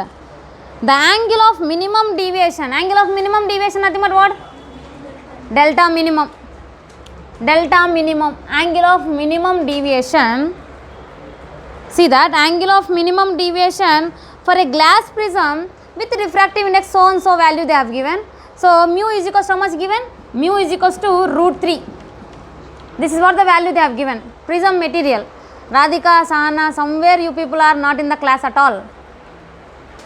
The angle of minimum deviation. Angle of minimum deviation nothing but what? Delta minimum. Delta minimum. Angle of minimum deviation. See that angle of minimum deviation for a glass prism with refractive index so and so value they have given. So mu is equals to how much given? Mu is equals to √3. This is what the value they have given. Prism material. Radhika, Sahana, somewhere you people are not in the class at all.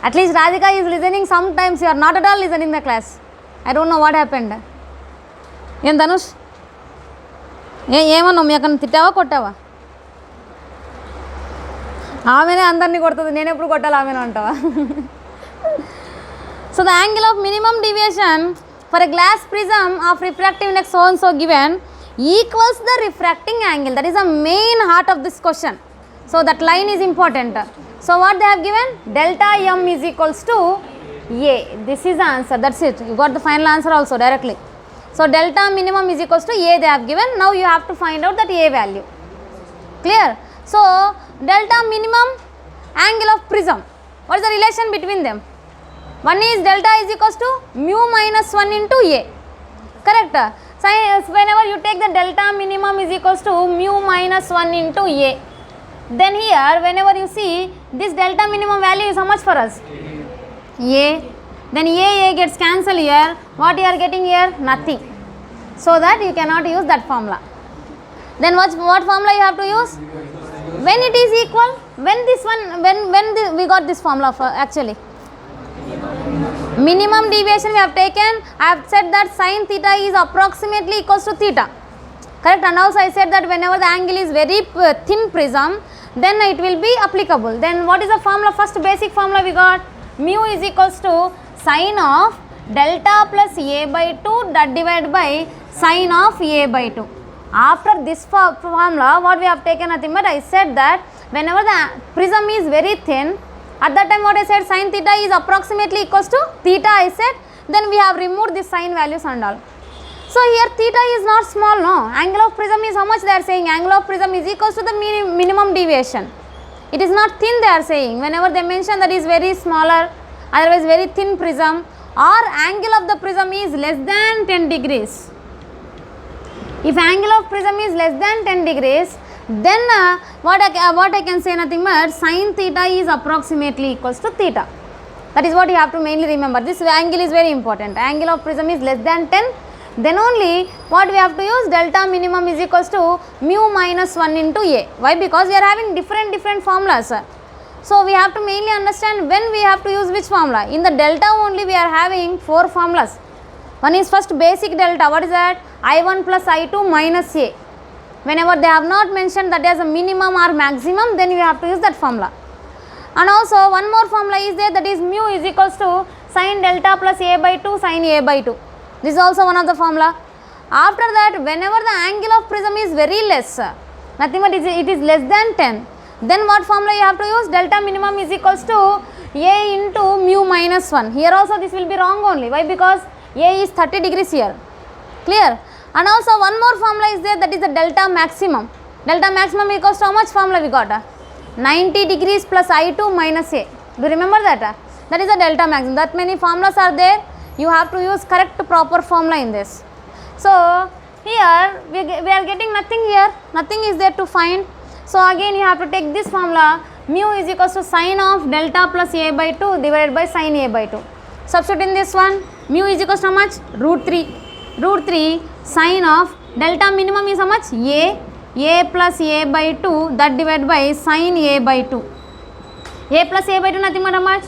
At least Radhika is listening. Sometimes you are not at all listening the class. I don't know what happened. Yen Dhanush? ఏమన్నా మీ అక్కడ తిట్టావా కొట్టావా ఆమెనే అందరినీ కొడుతుంది నేను ఎప్పుడు కొట్టాలి ఆమెను అంటావా so the angle of minimum deviation for a glass prism of refractive index so and so given equals the refracting angle that is the main heart of this question so that line is important so what they have given delta M is equals to A this is the answer that's it you got the final answer also directly So delta minimum is equals to A they have given. Now you have to find out that A value. Clear? So delta minimum angle of prism. What is the relation between them? One is delta is equals to mu minus 1 into A. Correct? So whenever you take the delta minimum is equals to mu minus 1 into A. Then here whenever you see this delta minimum value is how much for us? A. Then A gets cancelled here. What you are getting here? Nothing. So that you cannot use that formula. Then what formula you have to use? When it is equal, when this one, we got this formula for actually. Minimum deviation we have taken. I have said that sin theta is approximately equals to theta. Correct? And also I said that whenever the angle is very thin prism, then it will be applicable. Then what is the formula? First basic formula we got, mu is equals to sine of delta plus a by 2 that divided by sine of a by 2. After this formula, what we have taken nothing but I said that whenever the prism is very thin, at that time what I said, sin theta is approximately equals to theta I said, then we have removed the sine values and all. So here theta is not small, no. Angle of prism is how much they are saying? Angle of prism is equals to the minimum deviation. It is not thin they are saying. Whenever they mention that is very smaller, otherwise very thin prism, or angle of the prism is less than 10 degrees. If angle of prism is less than 10 degrees, then what I can say nothing but sin theta is approximately equals to theta. That is what you have to mainly remember. This angle is very important. Angle of prism is less than 10. Then only what we have to use, delta minimum is equals to mu minus 1 into a. Why? Because we are having different formulas. So we have to mainly understand when we have to use which formula. In the delta only we are having 4 formulas. One is first basic delta. What is that? I1 plus I2 minus a. Whenever they have not mentioned that as a minimum or maximum, then you have to use that formula. And also one more formula is there, that is mu is equals to sin delta plus a by 2 sin a by 2. This is also one of the formula. After that, whenever the angle of prism is very less, nothing but it is less than 10, then what formula you have to use? Delta minimum is equals to a into mu minus 1. Here also this will be wrong only. Why? Because a is 30 degrees here. Clear? And also one more formula is there, that is the delta maximum. Delta maximum equals to how much formula we got? 90 degrees plus I2 minus a. Do you remember that? That is the delta maximum. That many formulas are there. You have to use correct proper formula in this. So here we are getting nothing here. Nothing is there to find. So again you have to take this formula. Mu is equals to sine of delta plus a by 2 divided by sine a by 2. Substitute in this one. Mu is equals to how much? Root 3. Root 3 sine of delta minimum is how much? A plus a by 2 that divided by sine a by 2. A plus a by 2 nothing but how much?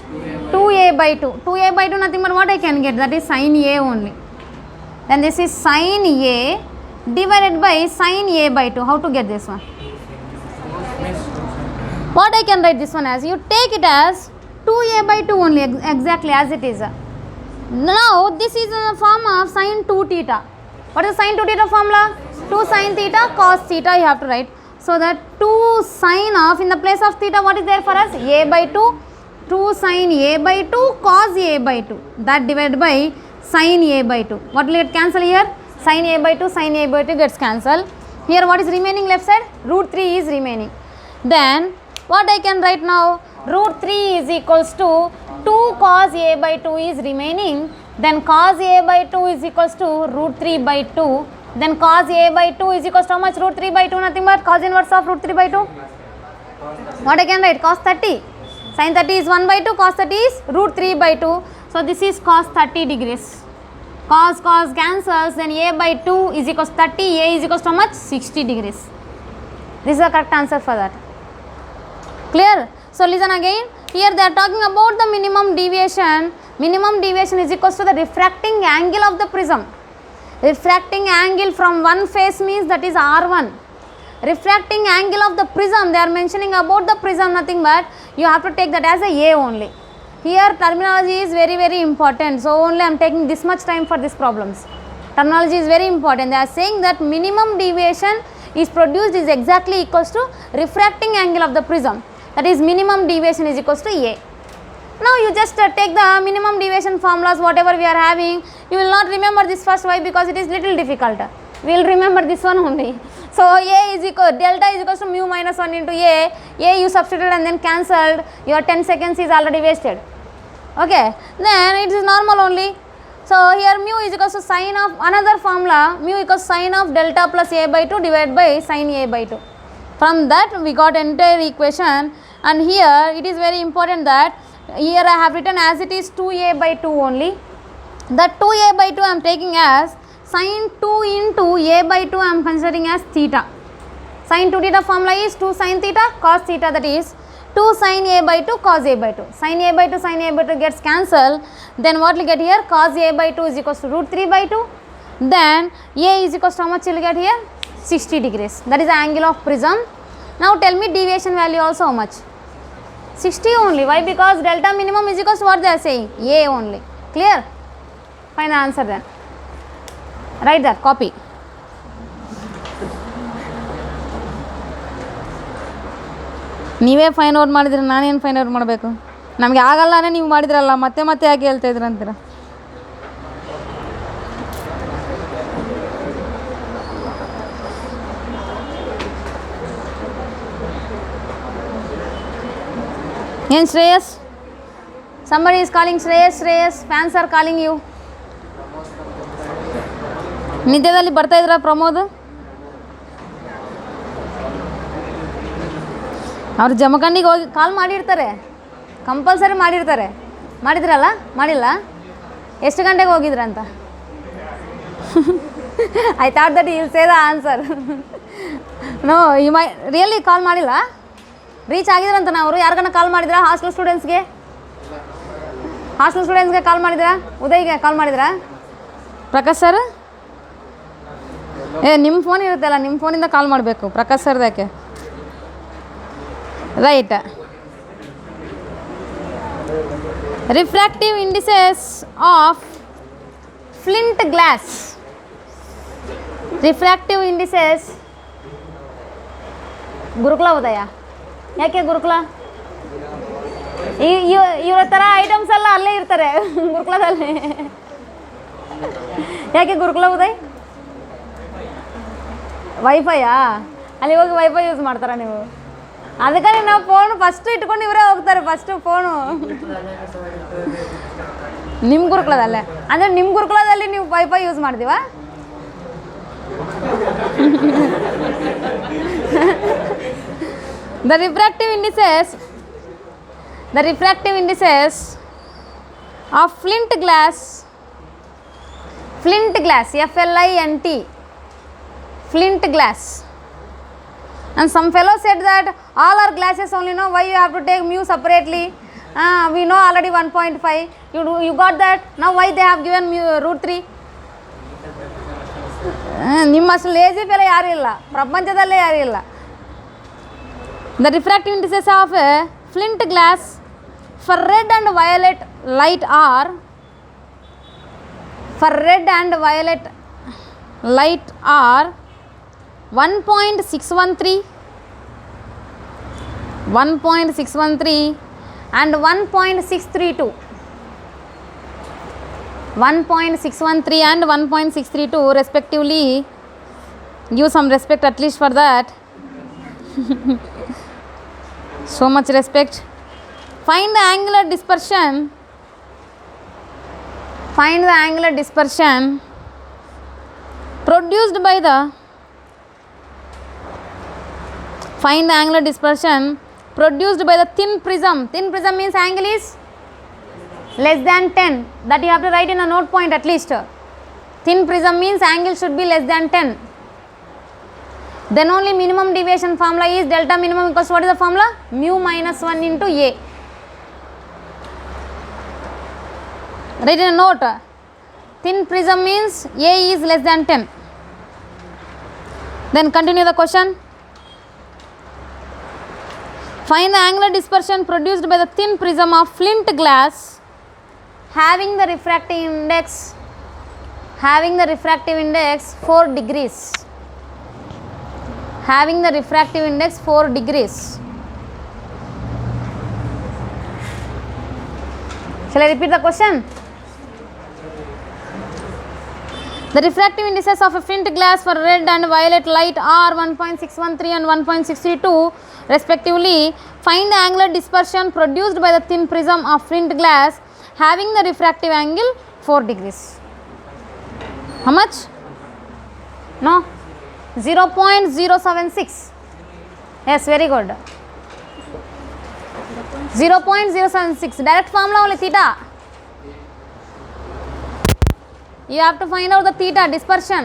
2a by 2. 2a by 2 nothing but what I can get? That is sine a only. Then this is sine a divided by sine a by 2. How to get this one? What I can write this one as? You take it as 2a by 2 only, exactly as it is. Now this is in the form of sine 2 theta. What is sine 2 theta formula? 2 sine theta cos theta you have to write. So that 2 sine of, in the place of theta what is there for us? A by 2. 2 sine a by 2 cos a by 2. That divided by sine a by 2. What will get cancelled here? Sine a by 2, sine a by 2 gets cancelled. Here what is remaining left side? Root 3 is remaining. Then what I can write now? Root 3 is equals to 2 cos a by 2 is remaining. Then cos a by 2 is equals to root 3 by 2. Then cos a by 2 is equals to how much? Root 3 by 2 nothing but cos inverse of root 3 by 2. What I can write? Cos 30. Sin 30 is 1 by 2. Cos 30 is root 3 by 2. So this is cos 30 degrees. Cos cancels. Then a by 2 is equals to 30. A is equals to how much? 60 degrees. This is the correct answer for that. Clear? So listen again. Here they are talking about the minimum deviation. Minimum deviation is equals to the refracting angle of the prism. Refracting angle from one face means that is R1. Refracting angle of the prism, they are mentioning about the prism nothing but you have to take that as a only. Here terminology is very important. So only I am taking this much time for these problems. Terminology is very important. They are saying that minimum deviation is produced is exactly equals to refracting angle of the prism. That is minimum deviation is equals to A. Now you just take the minimum deviation formulas whatever we are having. You will not remember this first. Why? Because it is little difficult. We will remember this one only. So A is equal, delta is equals to mu minus 1 into A. A you substituted and then cancelled. Your 10 seconds is already wasted. Okay. Then it is normal only. So here mu is equals to sine of another formula. Mu equals sine of delta plus A by 2 divided by sine A by 2. From that we got entire equation, and here it is very important that here I have written as it is 2a by 2 only. That 2a by 2 I am taking as sine 2 into a by 2 I am considering as theta. Sine 2 theta formula is 2 sine theta cos theta, that is 2 sine a by 2 cos a by 2. Sine a by 2 sine a by 2 gets cancelled. Then what will get here? Cos a by 2 is equals to root 3 by 2. Then a is equals to how much you will get here? 60 degrees. That is the angle of prism. Now tell me deviation value also how much? 60 only. Why? Because delta minimum is equals to what they are saying, A only. Clear? Find the answer then. Write that, copy. ನೀವೇ fine out ಮಾಡಿದ್ರೆ ನಾನೇನು fine out ಮಾಡಬೇಕು? ನಮಗೆ ಆಗಲ್ಲನೇ ನೀವು ಮಾಡಿದ್ರಲ್ಲ, ಮತ್ತೆ ಮತ್ತೆ ಯಾಕೆ ಹೇಳ್ತಾ ಇದ್ದೀರ ಅಂತೀರ? ಏನು Shreyas? somebody is calling Shreyas, fans are calling you. ನಿದ್ಯದಲ್ಲಿ ಬರ್ತಾ ಇದ್ರ ಪ್ರಮೋದ್? ಅವ್ರು ಜಮಖಂಡಿಗೆ ಹೋಗಿ ಕಾಲ್ ಮಾಡಿರ್ತಾರೆ, ಕಂಪಲ್ಸರಿ ಮಾಡಿರ್ತಾರೆ. ಮಾಡಿದ್ರಲ್ಲ? ಮಾಡಿಲ್ಲ? ಎಷ್ಟು ಗಂಟೆಗೆ ಹೋಗಿದ್ರಂತ? I thought that you will say the answer. No, you my really call ಮಾಡಿಲ್ಲ? ರೀಚ್ ಆಗಿದ್ರಂತ ಅವರು? ಯಾರಿಗನ್ನ ಕಾಲ್ ಮಾಡಿದ್ರಾ? ಹಾಸ್ಟೆಲ್ ಸ್ಟೂಡೆಂಟ್ಸ್ಗೆ ಕಾಲ್ ಮಾಡಿದ್ರಾ? ಉದಯ್ಗೆ ಕಾಲ್ ಮಾಡಿದ್ರಾ? ಪ್ರಕಾಶ್ ಸರ್? ನಿಮ್ಮ ಫೋನ್ ಇರುತ್ತಲ್ಲ, ನಿಮ್ಮ ಫೋನಿಂದ ಕಾಲ್ ಮಾಡಬೇಕು ಪ್ರಕಾಶ್ ಸರ್ದಕ್ಕೆ. Right. Refractive indices of flint glass. Refractive indices Gurukula Udaya. ಯಾಕೆ ಗುರುಕುಲ? ಇವರ ಥರ ಐಟಮ್ಸ್ ಎಲ್ಲ ಅಲ್ಲೇ ಇರ್ತಾರೆ ಗುರುಕುಲದಲ್ಲಿ. ಯಾಕೆ ಗುರುಕುಲ ಉದಯ್? ವೈಫೈಯಾ? ಅಲ್ಲಿ ಹೋಗಿ ವೈಫೈ ಯೂಸ್ ಮಾಡ್ತಾರಾ ನೀವು? ಅದಕ್ಕೆ ನಾವು ಫೋನು ಫಸ್ಟು ಇಟ್ಕೊಂಡು ಇವರೇ ಹೋಗ್ತಾರೆ ಫಸ್ಟು ಫೋನು. ನಿಮ್ಮ ಗುರುಕುಲದಲ್ಲೇ ಅಂದರೆ ನಿಮ್ಮ ಗುರುಕುಲದಲ್ಲಿ ನೀವು ವೈಫೈ ಯೂಸ್ ಮಾಡ್ತೀವಾ? The refractive indices of flint glass, FLINT, flint glass. And some fellow said that all are glasses only, no, why you have to take mu separately? We know already 1.5. You got that? Now why they have given mu √3? ನಿಮ್ಮಷ್ಟು lazy fellow ಯಾರೂ ಇಲ್ಲ ಪ್ರಪಂಚದಲ್ಲೇ, ಯಾರೂ ಇಲ್ಲ. The refractive indices of flint glass for red and violet light are 1.613 and 1.632. 1.613 and 1.632 respectively. Give some respect at least for that. So much respect. Find the angular dispersion. Produced by the thin prism. Thin prism means angle is less than 10. That you have to write in a note point at least. Thin prism means angle should be less than 10. Then only minimum deviation formula is delta minimum equals what is the formula? Mu minus 1 into A. Write in a note. Thin prism means A is less than 10. Then continue the question. Find the angular dispersion produced by the thin prism of flint glass having the refractive index 4 degrees. Having the refractive index 4 degrees. Shall I repeat the question? The refractive indices of a flint glass for red and violet light are 1.613 and 1.632 respectively. Find the angular dispersion produced by the thin prism of flint glass having the refractive angle 4 degrees. How much? No? 0.076. Yes, very good. 0.076. Direct formula only theta. You have to find out the theta dispersion.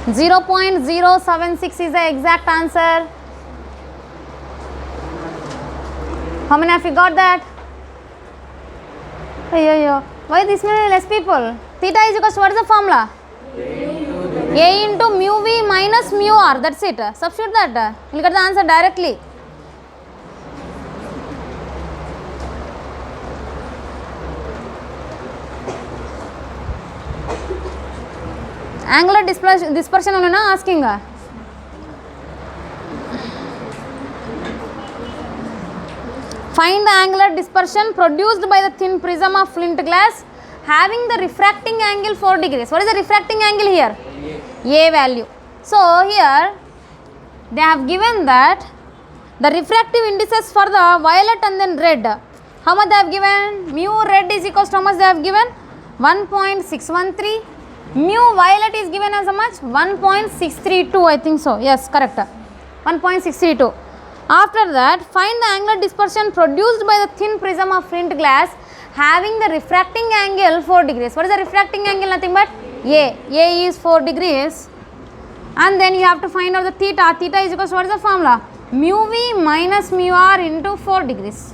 .076 is the exact answer. How many of you got that? Ayyo, why this many less people? Theta is equals to what is the formula? A into mu v minus mu r, that's it. Substitute that. You'll get the answer directly. Angular dispersion only na asking. Find the angular dispersion produced by the thin prism of flint glass having the refracting angle 4 degrees. What is the refracting angle here? A value. So here they have given that the refractive indices for the violet and then red. How much they have given? Mu red is equals to how much they have given? 1.613. Mu violet is given as how much? 1.632, I think so. Yes, correct. 1.632. After that, find the angular dispersion produced by the thin prism of flint glass having the refracting angle 4 degrees. What is the refracting angle? Nothing but A. A is 4 degrees. And then you have to find out the theta. Theta is equals to what is the formula? Mu v minus mu r into 4 degrees.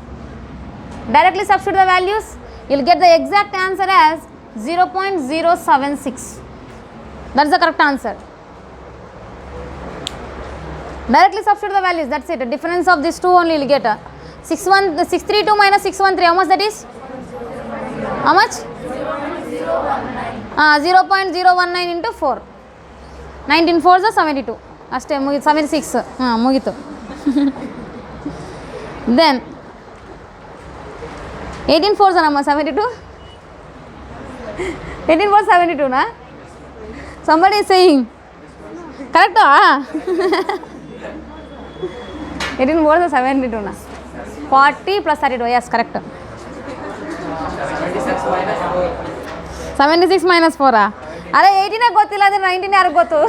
Directly substitute the values. You will get the exact answer as 0.076. That is the correct answer. Directly substitute the values, that's it. The difference of these two only you will get. 632 minus 613, how much that is? How much? 0.019 into 4. 19 4 is 72. Ashte 76. Mugitu. Then 18 4 is 72. 18 4 72 na? Somebody is saying. Correct? 18 4 is 72 na? 40 plus 32. Yes, correct. 76 minus 4. Are 18 ಗೊತ್ತಿಲ್ಲ ಅಂದ್ರೆ 19 ಯಾರಿಗೆ ಗೊತ್ತು?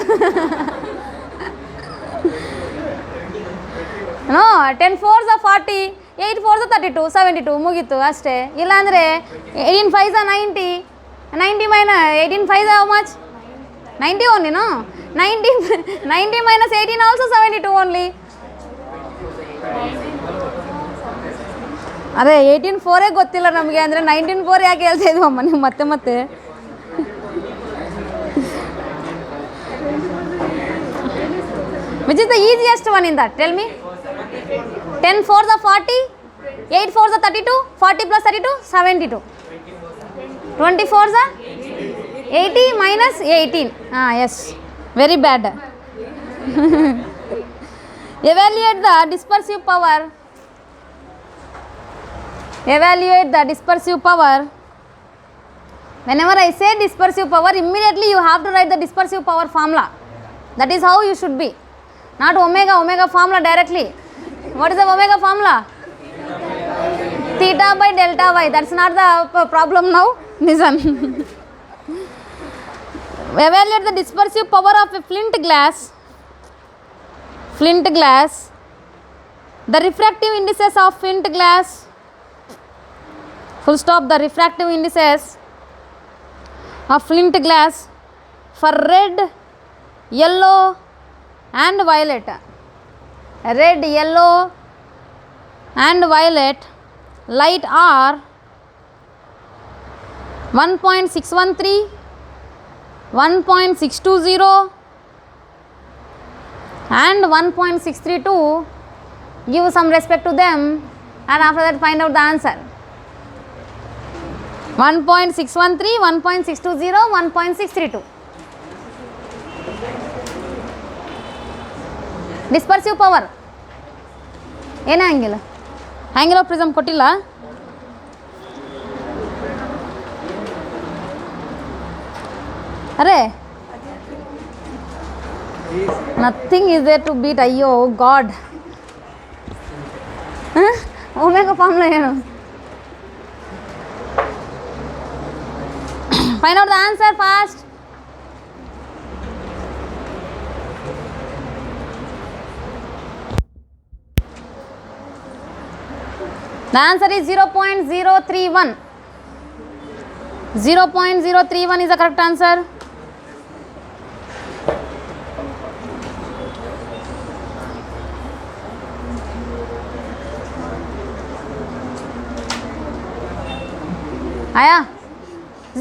No, 10 4s are 40, 8 4s are 32, 72 ಮುಗೀತು ಅಷ್ಟೇ. ಇಲ್ಲ ಅಂದರೆ 18 5s are 90, 90 minus 18 5s are how much? 90 only, no? 90 minus 18 also 72 only. ಅದೇ 18 4 ಗೊತ್ತಿಲ್ಲ ನಮಗೆ ಅಂದರೆ 19 4 ಯಾಕೆ ಹೇಳ್ತಾ ಇದ್ವಮ್ಮ ನೀವು ಮತ್ತೆ ಮತ್ತೆ? Which is the easiest one in that? Tell me. 10 4s are 40, 8 4s are 32, 40 plus 32, 72. 20 4s are 80 minus 18. Yes. Very bad. Evaluate the dispersive power. Evaluate the dispersive power. Whenever I say dispersive power, immediately you have to write the dispersive power formula. That is how you should be. Not omega formula directly. What is the omega formula? Theta by delta y. That's not the problem now. Listen. Evaluate the dispersive power of a flint glass. Flint glass. The refractive indices of flint glass. Full stop. The refractive indices of flint glass for red, yellow and violet. Red, yellow and violet light are 1.613, 1.620 and 1.632. Give some respect to them and after that find out the answer. 1.613, 1.620, 1.632. Dispersive power. ಏನು ಆ್ಯಂಗಿಲ್? ಆ್ಯಂಗಿಲ್ of prism ಕೊಟ್ಟಿಲ್ಲ? ಅರೆ nothing is there to beat. ಅಯ್ಯೋ god. Omega formula ಏನು? Find out the answer fast. The answer is 0.031. 0.031 is the correct answer. आया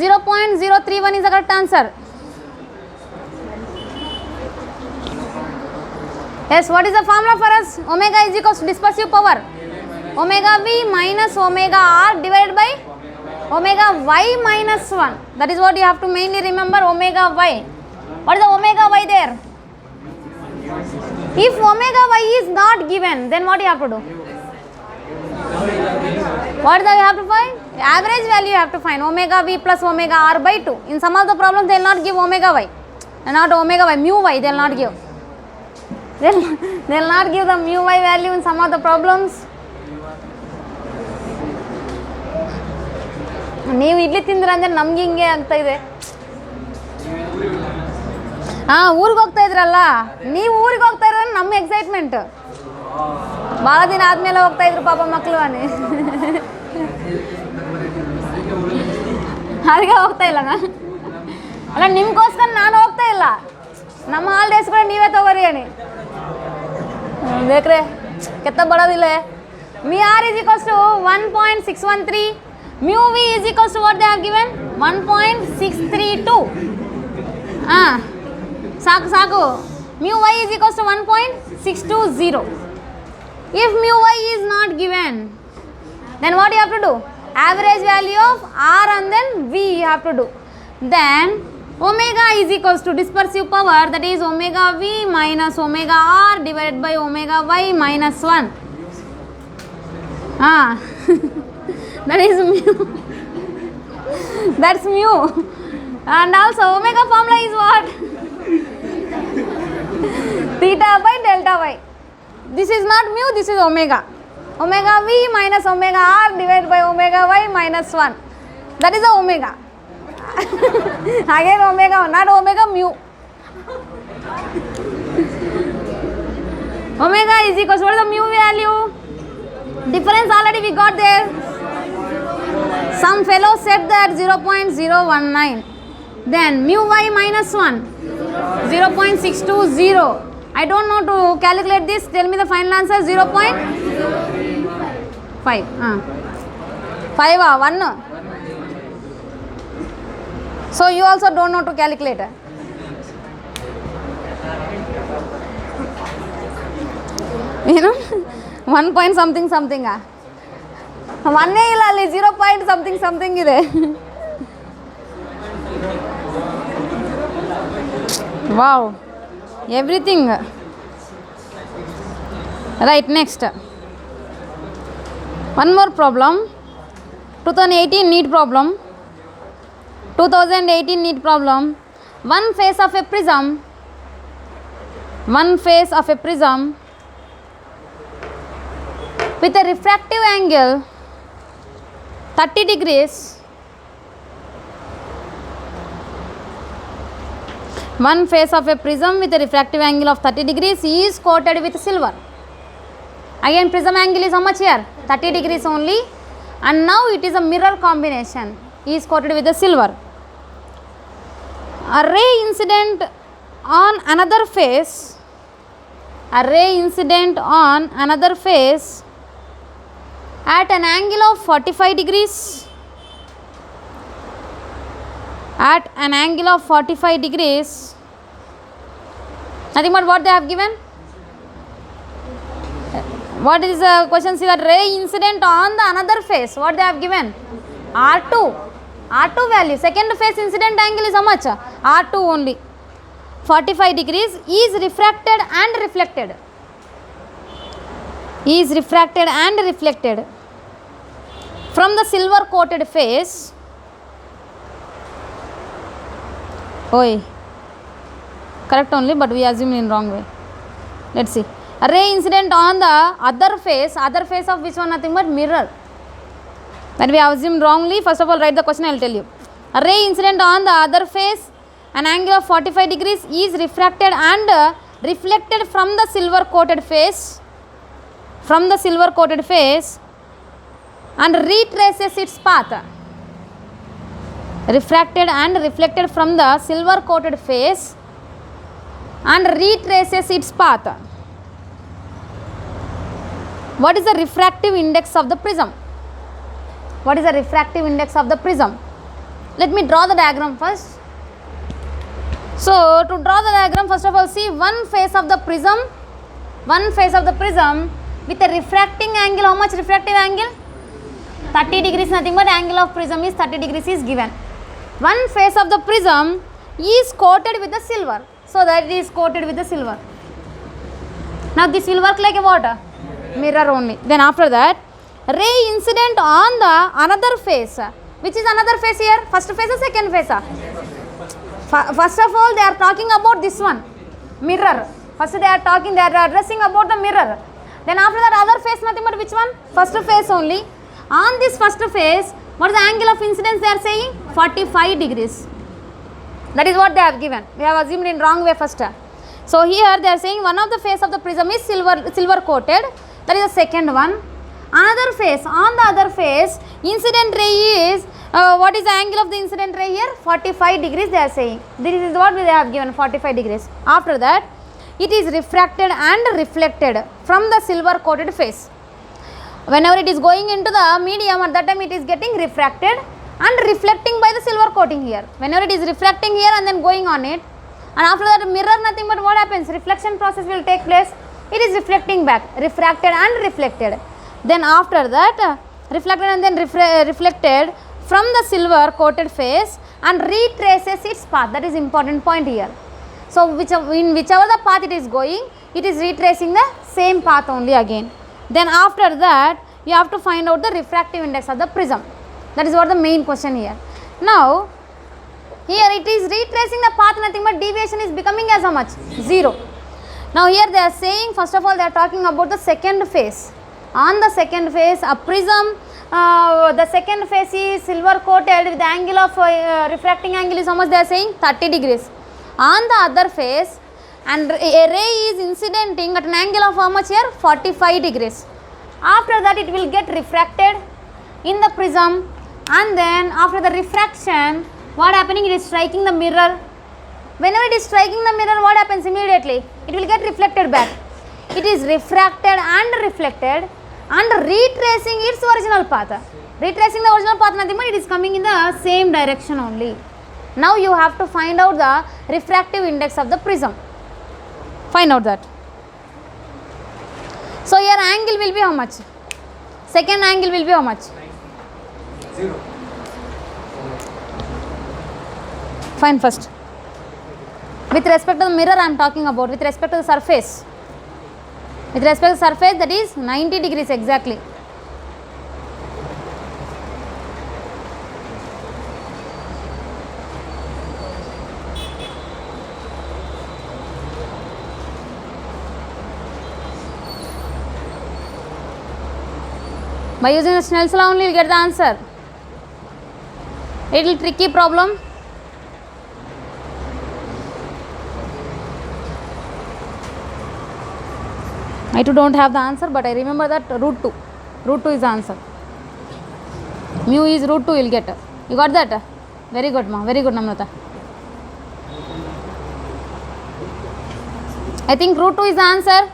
0.031 is the correct answer. Yes, what is the formula for us? Omega is equals to dispersive power. Omega V minus omega R divided by omega Y minus 1. That is what you have to mainly remember, omega Y. What is the omega Y there? If omega Y is not given, then what you have to do? What do you have to find? Average value you have to find. Omega V plus omega R by 2. In some of the problems they will not give omega Y. Not omega Y, mu Y they will not give. They will not give the mu Y value in some of the problems. ನೀವು ಇಡ್ಲಿ ತಿಂದ್ರೆ ಅಂದರೆ ನಮ್ಗೆ ಹಿಂಗೆ ಆಗ್ತಾ ಇದೆ. ಊರಿಗೆ ಹೋಗ್ತಾ ಇದ್ರಲ್ಲ, ನೀವು ಊರಿಗೆ ಹೋಗ್ತಾ ಇರೋ ನಮ್ಮ ಎಕ್ಸೈಟ್ಮೆಂಟ್. ಭಾಳ ದಿನ ಆದಮೇಲೆ ಹೋಗ್ತಾ ಇದ್ರು ಪಾಪ ಮಕ್ಕಳು ಅದಕ್ಕೆ ಹೋಗ್ತಾ ಇಲ್ಲ ಅಲ್ಲ, ನಿಮ್ಗೋಸ್ಕರ ನಾನು ಹೋಗ್ತಾ ಇಲ್ಲ. ನಮ್ಮ ಹಾಲಿಡೇಸ್ಗಳು ನೀವೇ ತಗೋರಿ ಅಣಿ ಬೇಕ್ರೆ ಕೆತ್ತ ಬರೋದಿಲ್ಲ. ಮಿ R is equals to 1.613. mu v is equals to what they have given 1.632. ಸಾಕು mu y is equals to 1.620. If mu y is not given, then what you have to do? Average value of r and then v you have to do. Then omega is equals to dispersive power, that is omega v minus omega r divided by omega y minus 1. That is mu. That's mu. And also omega formula is what? Theta by delta y. This is not mu, this is omega. Omega v minus omega r divided by omega y minus 1. That is the omega. Again omega, not omega, mu. Omega is equals to what is the mu value? Difference already we got there. Some fellow said that 0.019. Then mu y minus 1 0.620. I don't know to calculate this. Tell me the final answer. 0.5 1. So you also don't know to calculate. You know 1 point something something. 1 ಇಲ್ಲ ಅಲ್ಲಿ 0 point something something ಇದೆ. Wow, everything. Right, next. One more problem. 2018 NEET problem. 2018 NEET problem. One face of a prism. One face of a prism with a refractive angle 30 degrees. One face of a prism with a refractive angle of 30 degrees is coated with silver. Again prism angle is how much here? 30 degrees only, and now it is a mirror combination. Is coated with the silver. A ray incident on another face. A ray incident on another face at an angle of 45 degrees. At an angle of 45 degrees. Nothing but what they have given. What is the question? See that ray incident on the another face. What they have given? R2. R2 value. Second face incident angle is how much? R2 only. 45 degrees is refracted and reflected. Is refracted and reflected from the silver coated face. Oi, correct only, but we assume in wrong way. Let's see. A ray incident on the other face of which one? Nothing but mirror. That we assumed wrongly. First of all, write the question, I will tell you. A ray incident on the other face, an angle of 45 degrees is refracted and reflected from the silver coated face. From the silver coated face and retraces its path. Refracted and reflected from the silver coated face and retraces its path. What is the refractive index of the prism? What is the refractive index of the prism? Let me draw the diagram first. So to draw the diagram, first of all, see one face of the prism with a refracting angle. How much refractive angle? 30 degrees, nothing but angle of prism is 30 degrees is given. One face of the prism is coated with the silver, so that it is coated with the silver. Now this will work like a what? Mirror only. Then after that, ray incident on the another face. Which is another face here? First face or second face? First of all, they are talking about this one, mirror. First they are addressing about the mirror. Then after that, other face, nothing but which one? First face only. On this first face, what is the angle of incidence they are saying? 45 degrees. That is what they have given. We have assumed in wrong way first. So here they are saying one of the face of the prism is silver coated. That is the second one. Another face, on the other face, incident ray is, what is the angle of the incident ray here? 45 degrees they are saying. This is what they have given, 45 degrees. After that, it is refracted and reflected from the silver coated face. Whenever it is going into the medium, at that time it is getting refracted and reflecting by the silver coating here. Whenever it is refracting here and then going on it, and after that mirror, nothing but what happens? Reflection process will take place. It is reflecting back, refracted and reflected. Then after that, reflected and then reflected from the silver coated face and retraces its path. That is important point here. So in whichever the path it is going, it is retracing the same path only again. Then after that, you have to find out the refractive index of the prism. That is what the main question here. Now, here it is retracing the path, nothing but deviation is becoming as how much? 0. Now here they are saying, first of all, they are talking about the second face. On the second face, a prism, the second face is silver coated with the angle of refracting angle is how much they are saying? 30 degrees. On the other face, and a ray is incidenting at an angle of how much here? 45 degrees. After that, it will get refracted in the prism, and then after the refraction, what happening? It is striking the mirror. Whenever it is striking the mirror, what happens immediately? It will get reflected back. It is refracted and reflected and retracing its original path. Retracing the original path, nothing but it is coming in the same direction only. Now you have to find out the refractive index of the prism. Find out that. So your angle will be how much? Second angle will be how much? 0. Find first. With respect to the mirror I am talking about, with respect to the surface. With respect to the surface, that is 90 degrees exactly. By using the Snell's law only you will get the answer. Little tricky problem. I too don't have the answer, but I remember that root 2. Root 2 is the answer. Mu is root 2 you will get. You got that? Very good, ma. Very good, Namrata. I think root 2 is the answer.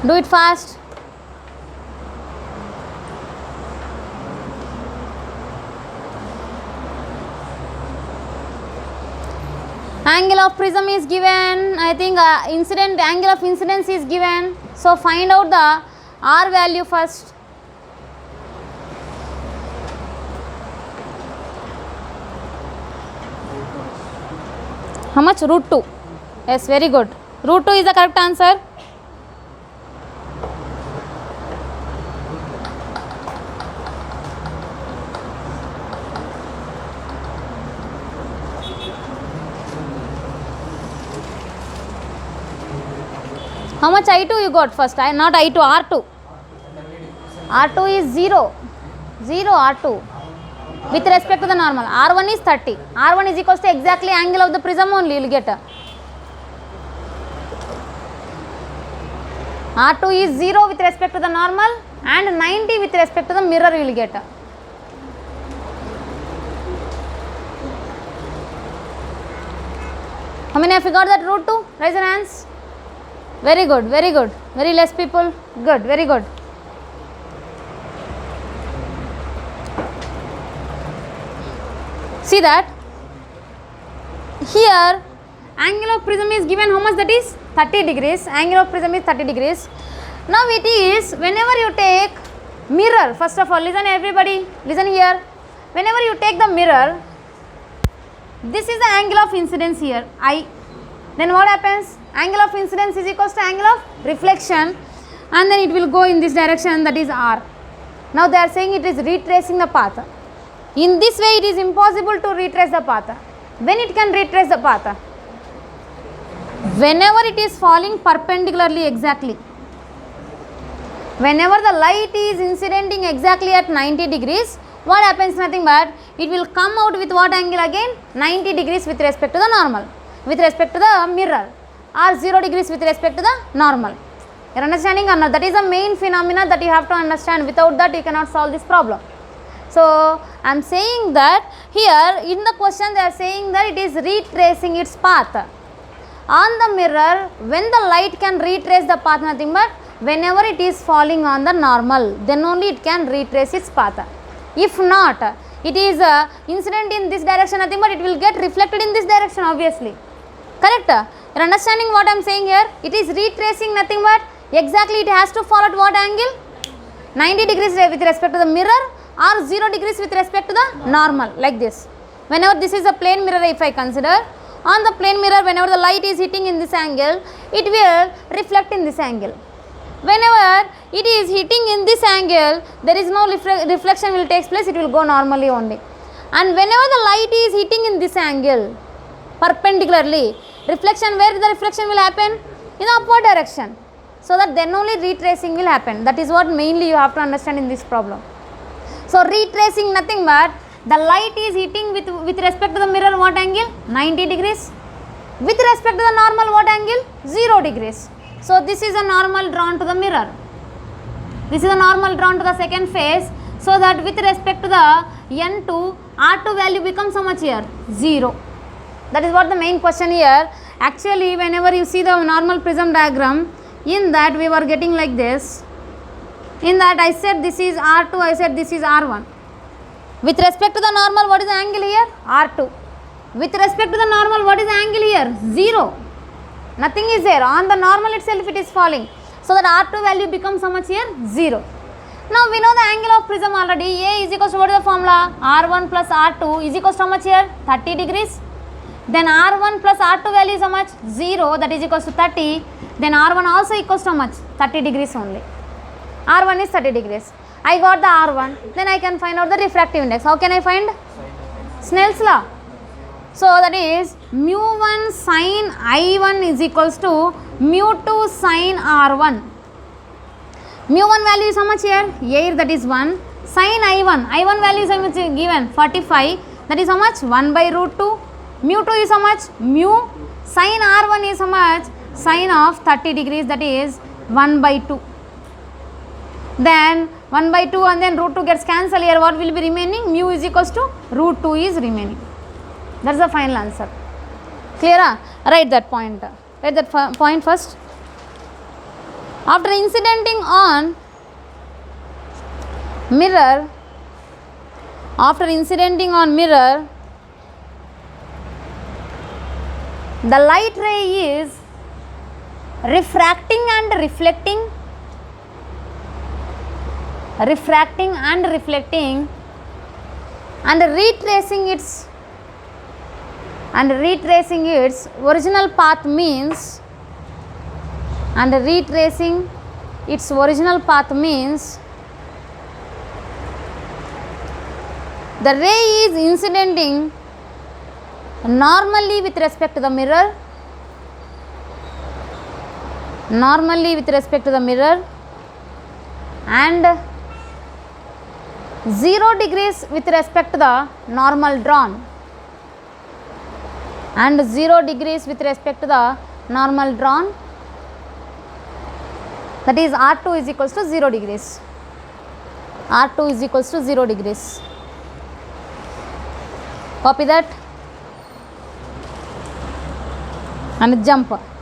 Do it fast. Angle of prism is given. I think angle of incidence is given. So find out the R value first. How much? Root 2. Yes, very good. Root 2 is the correct answer. How much I2 you got first? Not I2, R2. R2 is 0. 0 R2. With respect to the normal. R1 is 30. R1 is equals to exactly angle of the prism only you will get. R2 is 0 with respect to the normal and 90 with respect to the mirror you will get. How many have figured that root 2? Raise your hands. Very good, very good. Very less people. Good, very good. See that? Here, angle of prism is given how much, that is 30 degrees. Angle of prism is 30 degrees. Now it is, whenever you take mirror, first of all, listen everybody, listen here. Whenever you take the mirror, this is the angle of incidence here, I. Then what happens? Angle of incidence is equals to angle of reflection, and then it will go in this direction, that is R. Now they are saying it is retracing the path. In this way it is impossible to retrace the path. When it can retrace the path? Whenever it is falling perpendicularly exactly. Whenever the light is incidenting exactly at 90 degrees, what happens? Nothing but it will come out with what angle again? 90 degrees with respect to the normal, with respect to the mirror, or 0 degrees with respect to the normal. You are understanding or not? That is the main phenomena that you have to understand. Without that you cannot solve this problem. So I am saying that here in the question they are saying that it is retracing its path. On the mirror, when the light can retrace the path, nothing but whenever it is falling on the normal, then only it can retrace its path. If not, it is incident in this direction, nothing but it will get reflected in this direction obviously. Correct? You are understanding what I am saying here? It is retracing nothing but exactly it has to fall at what angle? 90 degrees with respect to the mirror, or 0 degrees with respect to the normal, like this. Whenever this is a plane mirror, if I consider, on the plane mirror, whenever the light is hitting in this angle, it will reflect in this angle. Whenever it is hitting in this angle, there is no reflection will take place, it will go normally only. And whenever the light is hitting in this angle, perpendicularly, reflection, where the reflection will happen? In the upward direction. So that then only retracing will happen. That is what mainly you have to understand in this problem. So retracing nothing but the light is hitting with respect to the mirror what angle? 90 degrees. With respect to the normal what angle? 0 degrees. So this is a normal drawn to the mirror. This is a normal drawn to the second face, so that with respect to the N2, R2 value becomes how much here? 0. That is what the main question here. Actually, whenever you see the normal prism diagram, in that we were getting like this. In that I said this is R2, I said this is R1. With respect to the normal, what is the angle here? R2. With respect to the normal, what is the angle here? 0. Nothing is there. On the normal itself it is falling. So that R2 value becomes how much here? 0. Now we know the angle of prism already. A is equals to, what is the formula? R1 plus R2 is equals to how much here? 30 degrees. Then R1 plus R2 value is how much? 0, that is equals to 30. Then R1 also equals to how much? 30 degrees only. R1 is 30 degrees. I got the R1. Then I can find out the refractive index. How can I find? Snell's law. So that is mu1 sin I1 is equals to mu2 sin R1. Mu1 value is how much here? 8, that is 1. Sin I1. I1 value is how much given? 45. That is how much? 1 by root 2. Mu2 is how much? Mu. Sin R1 is how much? Sin of 30 degrees, that is 1 by 2. Then 1 by 2 and then root 2 gets cancelled here. What will be remaining? Mu is equals to root 2 is remaining. That is the final answer. Clear? Write that point. Write that point first. After incidenting on mirror, the light ray is refracting and reflecting and retracing its original path means the ray is incidenting normally with respect to the mirror, and 0 degrees with respect to the normal drawn, that is R2 is equals to 0 degrees. Copy that. and jump.